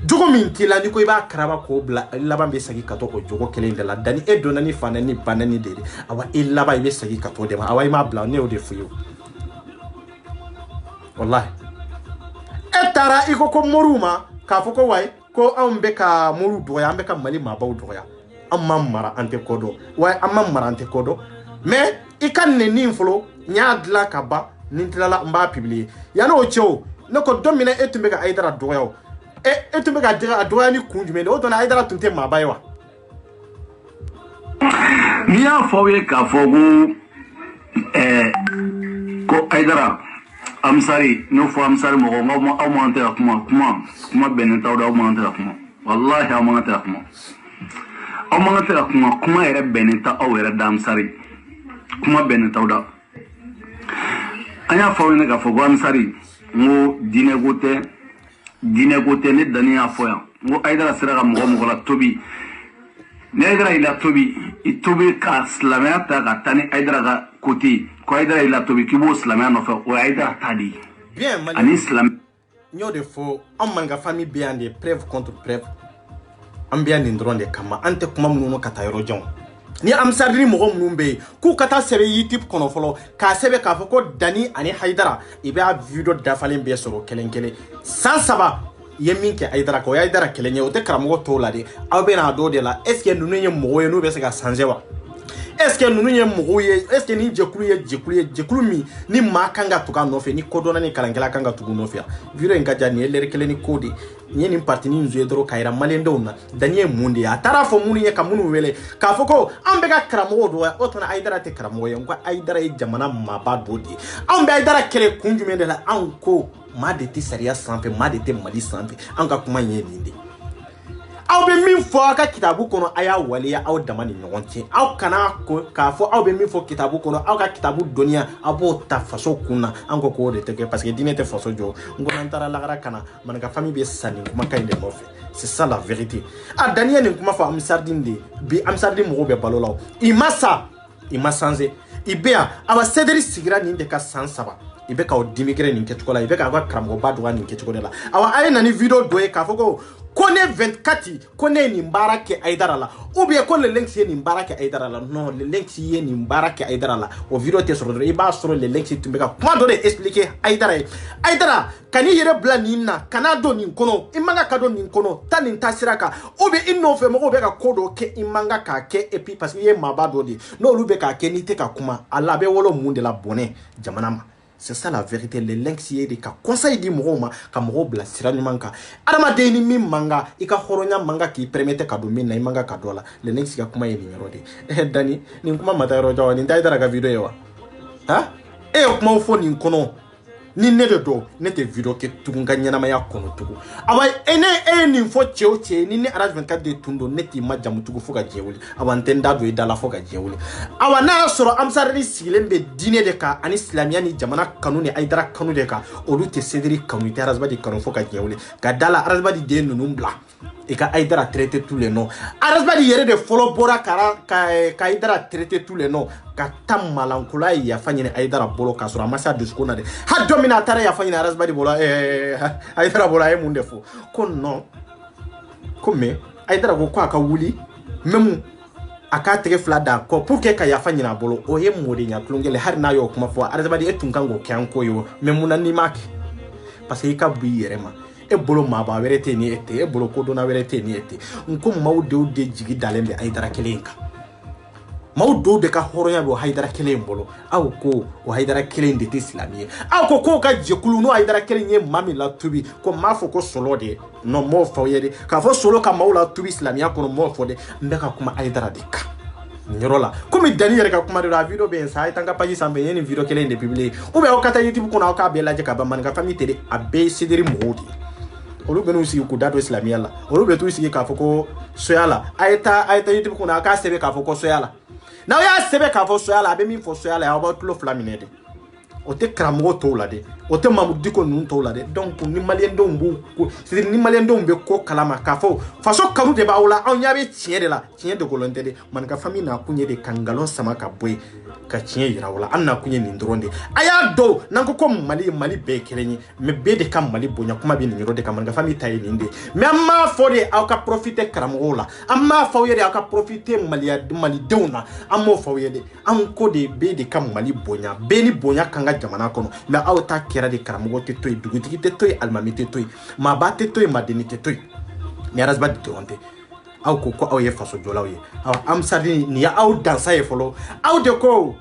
jogo min kila ni ko iba karaba ko bla laban be sagi kato ko jogo kelen de la dani e donani fanani banani de awa e laba ibe sagi kato de ma awa ma bla ne o de fuyo wallahi etara iko ko moruma ka foko way ko ambe ka moru doya ambe ka mali ma baw doya amma mara ante kodo way amma mara ante kodo mais ikan ne ninflo nyaadla ka ba nintila mba publier ya no chew ne ko domine etumbe ka aidara doya etumbe ka dira doya ni kunjume ne o dona aidara tunte ma baywa ni ya fawe ka fogu ko aidara amsari no fo amsari mo ngo augmenter kuma benenta da augmenter kuma wallahi augmenter kuma era benenta o era damsari kuma benenta da anya fawe ne ka fogu amsari ngo dinegote ne dani afoya ngo aidara sira ga mo la tobi Negra ila tobi ka slamea ta ka tani aidara ga koti ko aidara ila tobi kibo slamea no fa o aidara tadi bien ani islam nyo de fo am manga famille bien des preuves contre preuves am bien ndron de kama ante kuma muno kata yoro jon ni am sardini mo be ku kata sere youtube kono folo ka sebe ka fo ko dani ani haidara ibe a video dafalen be soro kelenkele sans saba yemin ke aidara ko aidara kelenye o te karamo to la de awbe na do de la est ce que nous nye mo ye no be se ga sanjewa est ce que nous nye mo ye est ce que ni jekulu mi ni makanga to ka no fe ni kodona ni kalangela kanga to no fe vire ngaja ni elere keleni kodi ni ni parti ni nzu edro kaira malendo na danye mundi ya tarafo muni ye kamunu wele ka foko ambe ga karamo do o to na aidara te karamo ye ngwa aidara e jamana mabado di ambe aidara kele kunjume de la anko ma de te sariya sanfɛ ma de te mali sanfɛ an ka kuma ɲɛ nin de aw bɛ min fɔ aw ka kitabu kɔnɔ a y'a waleya aw dama ni ɲɔgɔn cɛ aw kana k'a fɔ aw bɛ min fɔ kitabu kɔnɔ aw ka kitabu dɔnniya aw b'o ta faso kun na an ko k'o de tɛ kɛ parce que diinɛ tɛ faso jɔ n ko n'an taara lagara kana maninka famille bɛ sa nin kumakan in de nɔfɛ c'est ça la vérité a daniya nin kuma fɔ amisardin de bi amisardin mɔgɔw bɛ balo la i ma sa i ma sanze i bɛ yan awa sederi sigira nin de ka san 3 ibe ka odimigre ni ketuko la ibe ka kwa kramgo badwa ni ketuko la awa ay na ni video doye ka foko kone 24 kone ni mbarake aidara la ou bien ko le links ni mbarake aidara la non le links ni mbarake aidara la o video te soro iba soro le links tumbeka kuma do de expliquer aidara kani yere bla ni na kana do ni kono imanga ka do ni kono tani tasiraka ou bien inno fe mo be ka kodo ke imanga ka ke et puis parce que ye mabado di no lube ka ke ni te ka kuma ala be wolo munde la bonne jamana ma. C'est ça la vérité. Les links y est ka conseil di moma ka mo bla sirani manka adama de ni mi manga ika horonya manga ki permette ka do min na manga ka dola les links ka kuma yeli nyoro de dani ni kuma mata ro jaw ni dai dara ka video yawa ha kuma fo ni kono ni ne de do ne te video ke tunga nyana ma ya kono tugu aba ene ni fo cheoche ni ne arrangement 24 de tundo ne ti majamu tugu fo ka jewuli aba ntenda do dala fo ka jewuli awa na soro amsarri silembe dine de ka ani islamia ni jamana kanuni aidara kanu de ka olu te sedri kanu te arasbadi kanu fo ka jewuli ka dala arasbadi de nunumbla et ka aidara traiter tous les noms arasbadi yere de folo bora ka aidara traiter tous les noms ka tamalankula ya fanyene aidara bolo ka sura masa duskona de ha domina tara ya fanyene arasbadi bolo aidara bolo ay munde fo kon non comme aidara go kwa ka wuli memu aka tege fla da ko pour que ka ya fanyina bolo o ye modi nya klungele har na yo kuma fo arasbadi etunkango kyanko yo memu na ni maki parce que ka bu yerema e bolo ma ba werete ni ete e bolo ko dona werete ni ete nko mawdo de jigi dalembe aidara kelenka mawdo de ka horonya bo haidara kelen bolo aw ko o haidara kelen de islamiye aw ko ka jekulu no haidara kelen ye mami la tubi ko mafo ko solo de no mo fo yede ka fo solo ka mawla tubi islamiya ko mo fo de ndaka kuma haidara de ka nyorola comme Daniel ka kuma de la video ben sa itanga page sambe yeni video kelen de publier ou be o kata YouTube ko na ka be la je ka ba man ka famille tele abe sidiri modi olu benu sigi ku dato islamia la olu betu sigi ka foko soyala ayta YouTube kuna ka sebe ka foko soyala na ya sebe ka foko soyala be min fo soyala ya ba tulo flaminede o te karamɔgɔ tɔw la dɛ o te Mamadou Diko ninnu tɔw la dɛ donc ni maliyɛndenw b'u ko c'est-à-dire ni maliyɛndenw bɛ ko kalama k'a fɔ faso kanu de b'aw la anw ɲɛ bɛ tiɲɛ de la tiɲɛ dogolen tɛ dɛ maninka famille n'a kun ye de ka ngalon sama ka bɔ yen ka tiɲɛ yira aw la an n'a kun ye nin dɔrɔn de a y'a dɔn n'an ko Mali bɛɛ ye kelen ye mais bɛɛ de ka Mali bonya kuma bɛ nin yɔrɔ de kan maninka famille ta ye nin de mais an m'a fɔ de aw ka profiter karamɔgɔw la an m'a fɔ aw ye de aw ka profiter malidenw na an m'o fɔ aw ye de an ko de bɛɛ de ka Mali bonya bɛɛ ni bonya kan ka jamana kɔnɔ mais aw ta kɛra de karamɔgɔ tɛ to yen dugutigi tɛ to yen alimami tɛ to yen maaba tɛ to yen madeni tɛ to yen ni arasba de dɔrɔn tɛ aw ko aw ye faso jɔlaw ye Amsarni nin ye aw dansa ye fɔlɔ aw de ko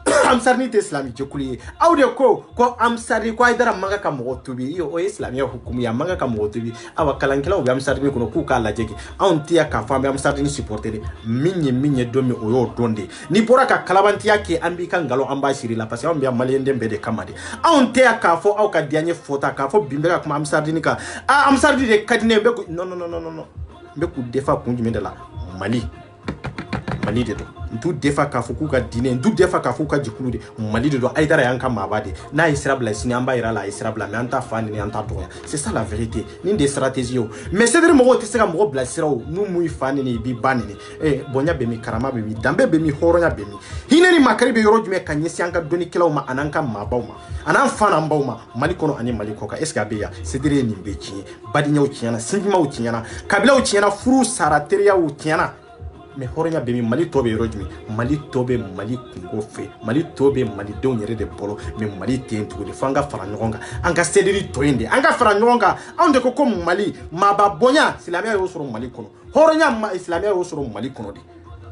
Amsarni tɛ Islami jɛkulu ye aw de ko Amsarni ko Haidara man kan ka mɔgɔ tobi o ye silamɛya hukumu ye a man kan ka mɔgɔ tobi awa kalankɛlaw bɛ Amsarni kɔnɔ k'u k'a lajɛ anw tɛ yan k'a fɔ an bɛ Amsarni supporter de min ye don min o y'o don de n'i bɔra ka kalabantiya kɛ an b'i ka ngalon an b'a siri la parce que anw bɛ yan maliyɛnden bɛɛ de kama de anw tɛ yan k'a fɔ aw ka diya n ye fɔta k'a fɔ bin bɛ ka kuma Amsarni kan Amsarni de ka di ne ye n bɛ non n bɛ k'u defa kun jumɛn de la Mali de don n t'u defa k'a fɔ k'u ka diinɛ n t'u defa k'a fɔ k'u ka jɛkulu de Mali de don Haidara y'an ka maaba de n'a ye sira bila sini an b'a yira la a ye sira bila mais an t'a fa nini an t'a dɔgɔya c'est ça la vérité nin de ye stratégie ye mais c'est-à-dire mɔgɔw tɛ se ka mɔgɔ bila sira o n'u m'u fa nini i b'i ba nini bonya bɛ min karama bɛ min danbe bɛ min hɔrɔnya bɛ min hinɛ ni makari bɛ yɔrɔ jumɛn ka ɲɛsin an ka dɔnnikɛlaw ma an'an ka maabaw ma an'an fa n'an baw ma Mali kɔnɔ ani Mali kɔ kan est ce que a bɛ yan c'est-à-dire nin bɛ tiɲɛ badinyaw tiɲɛna sinjimaw tiɲɛna kabilaw tiɲɛna furu sara teriyaw tiɲɛna mais hɔrɔnya bɛ min Mali tɔ bɛ yɔrɔ jumɛn Mali tɔ bɛ Mali kungo fɛ Mali tɔ bɛ malidenw yɛrɛ de bolo mais Mali tɛ yen tuguni fo an ka fara ɲɔgɔn kan an ka sederi tɔ in de an ka fara ɲɔgɔn kan anw de ko Mali maaba bonya silamɛya y'o sɔrɔ Mali kɔnɔ hɔrɔnya silamɛya y'o sɔrɔ Mali kɔnɔ de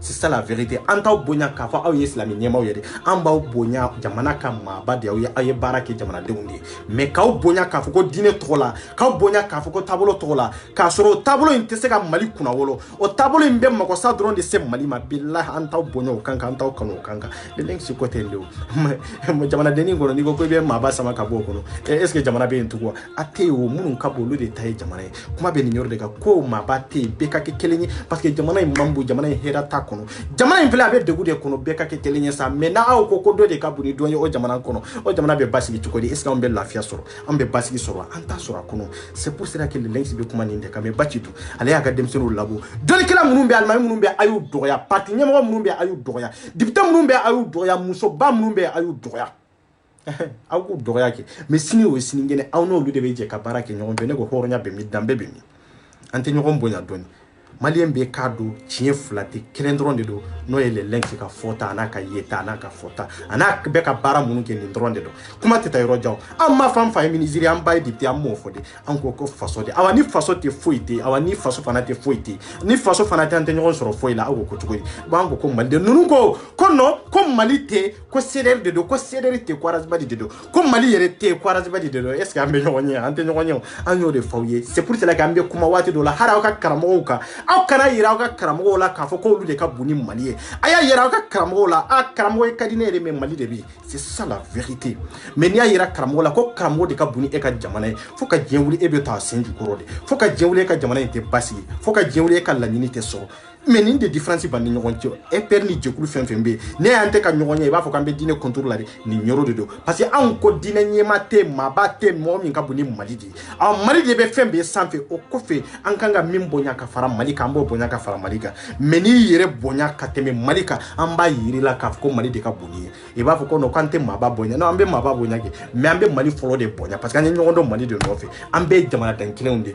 c'est ça la vérité an t'aw bonya k'a fɔ aw ye silamɛ ɲɛmaw ye de an b'aw bonya jamana ka maaba de aw ye baara kɛ jamanadenw de mais k'aw bonya k'a fɔ ko diinɛ tɔgɔ la k'aw bonya k'a fɔ ko taabolo tɔgɔ la k'a sɔrɔ o taabolo in tɛ se ka Mali kunna wolo o taabolo in bɛ magosa dɔrɔn de se Mali ma bilahi an t'aw bonya o kan kan an t'aw kanu o kan kan le si ko tɛ yen de o jamanadennin kɔnɔ n'i ko i bɛ maaba sama ka bɔ o kɔnɔ est ce que jamana bɛ yen tugun a tɛ yen o minnu ka bon olu de ta ye jamana ye kuma bɛ nin yɔrɔ de kan ko maaba tɛ yen bɛɛ ka kɛ kelen ye parce que jamana in man bon jamana in hɛrɛ t'a kɔnɔ jamana in filɛ a bɛ degun de kɔnɔ bɛɛ ka kɛ kelen ye sa mais n'aw ko dɔ de ka bon ni dɔ ye o jamana kɔnɔ o jamana bɛ basigi cogo di est ce que an bɛ lafiya sɔrɔ an bɛ basigi sɔrɔ an t'a sɔrɔ a kɔnɔ c'est pour cela que Lengs bɛ kuma nin de kan mais Bacitu ale y'a ka denmisɛnninw labɔ dɔnnikɛla minnu bɛ alimami minnu bɛ a y'u dɔgɔya parti ɲɛmɔgɔ minnu bɛ a y'u dɔgɔya député minnu bɛ a y'u dɔgɔya musoba minnu bɛ a y'u dɔgɔya aw k'u dɔgɔya kɛ mais sini o ye sinikɛnɛ aw n'olu de bɛ jɛ ka baara kɛ ɲɔgɔn fɛ ne ko hɔrɔnya bɛ min danbe bɛ min an tɛ ɲɔgɔn bonya dɔɔni Malien bɛ k'a don tiɲɛ fila tɛ kelen dɔrɔn de don n'o ye Lengs ka fɔta n'a ka yeta n'a ka fɔta a n'a bɛ ka baara minnu kɛ nin dɔrɔn de don kuma tɛ taa yɔrɔ jan an m'a fɔ an fa ye ministre an ba ye député an m'o fɔ de an ko faso de awa ni faso tɛ foyi tɛ awa ni faso fana tɛ foyi tɛ ni faso fana tɛ an tɛ ɲɔgɔn sɔrɔ foyi la aw ko cogo di bon an ko Maliden ninnu ko non ko Mali tɛ ko CDR de don ko CDR tɛ ko Arazbadi de don ko Mali yɛrɛ tɛ ko Arazbadi de don est ce que an bɛ ɲɔgɔn ye an tɛ ɲɔgɔn ye an y'o de fɔ aw ye c'est pour cela que an bɛ kuma waati dɔ la hali aw ka karamɔgɔw kan aw kana yira aw ka karamɔgɔw la k'a fɔ k'olu de ka bon ni Mali ye a y'a yira aw ka karamɔgɔw la karamɔgɔ ye ka di ne yɛrɛ mais Mali de bɛ yen c'est ça la vérité mais n'i y'a yira karamɔgɔ la ko karamɔgɔ de ka bon ni e ka jamana ye fo ka diɲɛ wuli e bɛ taa sen jukɔrɔ de fo ka diɲɛ wuli e ka jamana in tɛ basigi fo ka diɲɛ wuli e ka laɲini tɛ sɔrɔ mais nin de différence b'an ni ɲɔgɔn cɛ EPR ni jɛkulu fɛn fɛn bɛ yen ne y'an tɛ ka ɲɔgɔn ye i b'a fɔ k'an bɛ diinɛ contrôle la de nin yɔrɔ de don parce que anw ko diinɛ ɲɛma tɛ maaba tɛ mɔgɔ min ka bon ni Mali de ye Mali de bɛ fɛn bɛɛ sanfɛ o kɔfɛ an kan ka min bonya ka fara Mali kan an b'o bonya ka fara Mali kan mais n'i yɛrɛ bonya ka tɛmɛ Mali kan an b'a yiri la k'a fɔ ko Mali de ka bon ni ye i b'a fɔ ko non k'an tɛ maaba bonya non an bɛ maaba bonya kɛ mais an bɛ Mali fɔlɔ de bonya parce que an ye ɲɔgɔn dɔn Mali de nɔfɛ an bɛɛ ye jamanaden kelenw de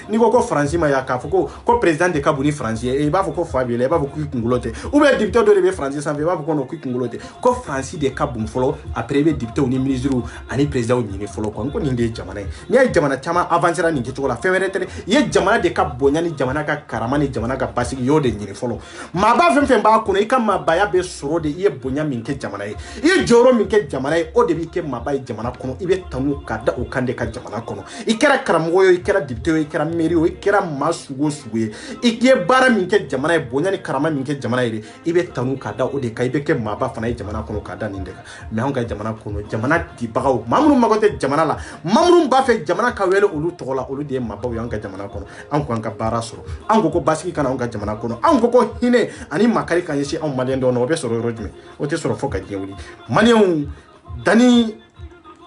n'i ko Faransi ma yan k'a fɔ ko président de ka bon ni Faransi ye i b'a fɔ ko fa b'i la i b'a fɔ k'i kunkolo tɛ ou bien député dɔ de bɛ Faransi sanfɛ i b'a fɔ ko non k'i kunkolo tɛ ko Faransi de ka bon fɔlɔ après i bɛ député ni ministres ani présidents ɲini fɔlɔ quoi n ko nin de ye jamana ye n'i y'a ye jamana caman avancé nin kɛcogo la fɛn wɛrɛ tɛ dɛ i ye jamana de ka bonya ni jamana ka karama ni jamana ka basigi i y'o de ɲini fɔlɔ maaba fɛn fɛn b'a kɔnɔ i ka maabaya bɛ sɔrɔ de i ye bonya min kɛ jamana ye i ye jɔyɔrɔ min kɛ jamana ye o de b'i kɛ maaba ye jamana kɔnɔ i bɛ tanu ka da o kan de ka jamana kɔnɔ i kɛra karamɔgɔ ye i kɛra député ye i kɛra maire ye i kɛra maa sugu o sugu ye i ye baara min kɛ jamana ye bonya ni karama min kɛ jamana ye de i bɛ tanu ka da o de kan i bɛ kɛ maaba fana ye jamana kɔnɔ ka da nin de kan mais anw ka jamana kɔnɔ jamana dibagaw maa minnu mago tɛ jamana la maa minnu b'a fɛ jamana ka wele olu tɔgɔ la olu de ye maabaw ye anw ka jamana kɔnɔ an ko an ka baara sɔrɔ an ko basigi kana anw ka jamana kɔnɔ an ko hinɛ ani makari ka ɲɛsin anw maliyɛn dɔw ma o bɛ sɔrɔ yɔrɔ jumɛn o tɛ sɔrɔ fo ka diɲɛ wuli maliyɛnw dani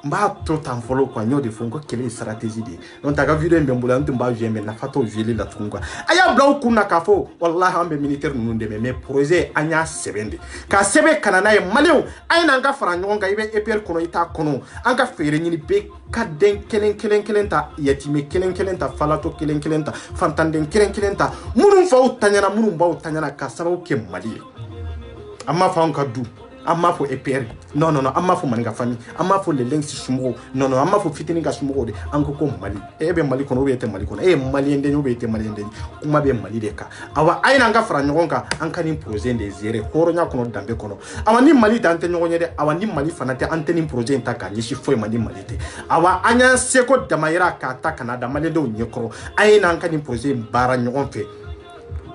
mba to tan folo kwa nyo de fonko kele stratégie de donc ta ga video en bembola ntum ba jeme na fato viele la tungwa aya bla ku na kafo wallahi ambe militaire nunu de me projet anya sebende ka sebe kanana e malew ay na nga fara nyon ga ibe eper kono ita kono anga fere nyini be ka den kelen ta yatime kelen ta falato kelen ta fantanden kelen ta munun fa utanyana munun ba utanyana ka sababu ke mali amma fa on ka du amma fo EPR non amma fo maninga fami amma fo le lensi sumo non amma fo fitini ga sumo de anko ko mali be mali kono be te mali kono mali ende be te mali ende kuma be mali de ka awa ayina nga fara nyogonka anka ni projet de zere horo nya kono dambe kono awa ni mali dante nyogonye de awa ni mali fanate anteni projet ta ka nyishi fo mali mali de awa anya seko damayira ka ta Canada mali de nyekoro ayina anka ni projet bara nyogon fe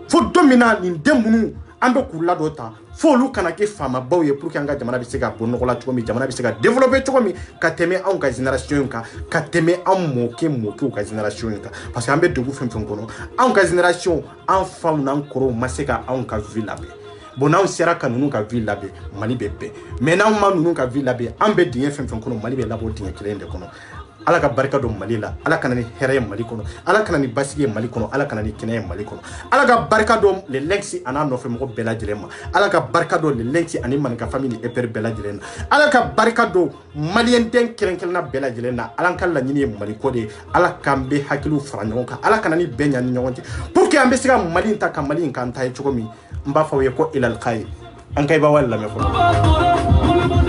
fo domina ni dembunu ambe kula dota fo lu kana ke fama baw ye pour que anga jamana bi se ga bonno la chomi jamana bi se ga développer chomi ka teme an ka génération ka teme an moke ka génération ka parce que ambe dogu fem kono an ka génération an fam nan koro maseka an ka villa be bona on sera kanunu ka villa be mali bebe mais na ma nunu ka villa be ambe dinye fem kono mali be labo dinye kilende kono ala ka barika do mali la ala kana ni hɛrɛ mali kono ala kana ni basigi mali kono ala kana ni kɛnɛ mali kono ala ka barika do le lexi ana nɔfɛ mɔgɔ bɛɛ lajɛlen ma ala ka barika do le lexi ani manika famille eper bɛɛ lajɛlen na ala ka barika do malien den kɛrɛnkɛrɛnna bɛɛ lajɛlen na ala ka laɲini ye mali ko de ala k'an bɛ hakiliw fara ɲɔgɔn kan ala kana ni bɛɛ ɲa ni ɲɔgɔn cɛ pour que an bɛ se ka mali ta ka mali kan ta ye cogo min n b'a fɔ ye ko ilal khair an ka i b'a wale lamɛn fɔlɔ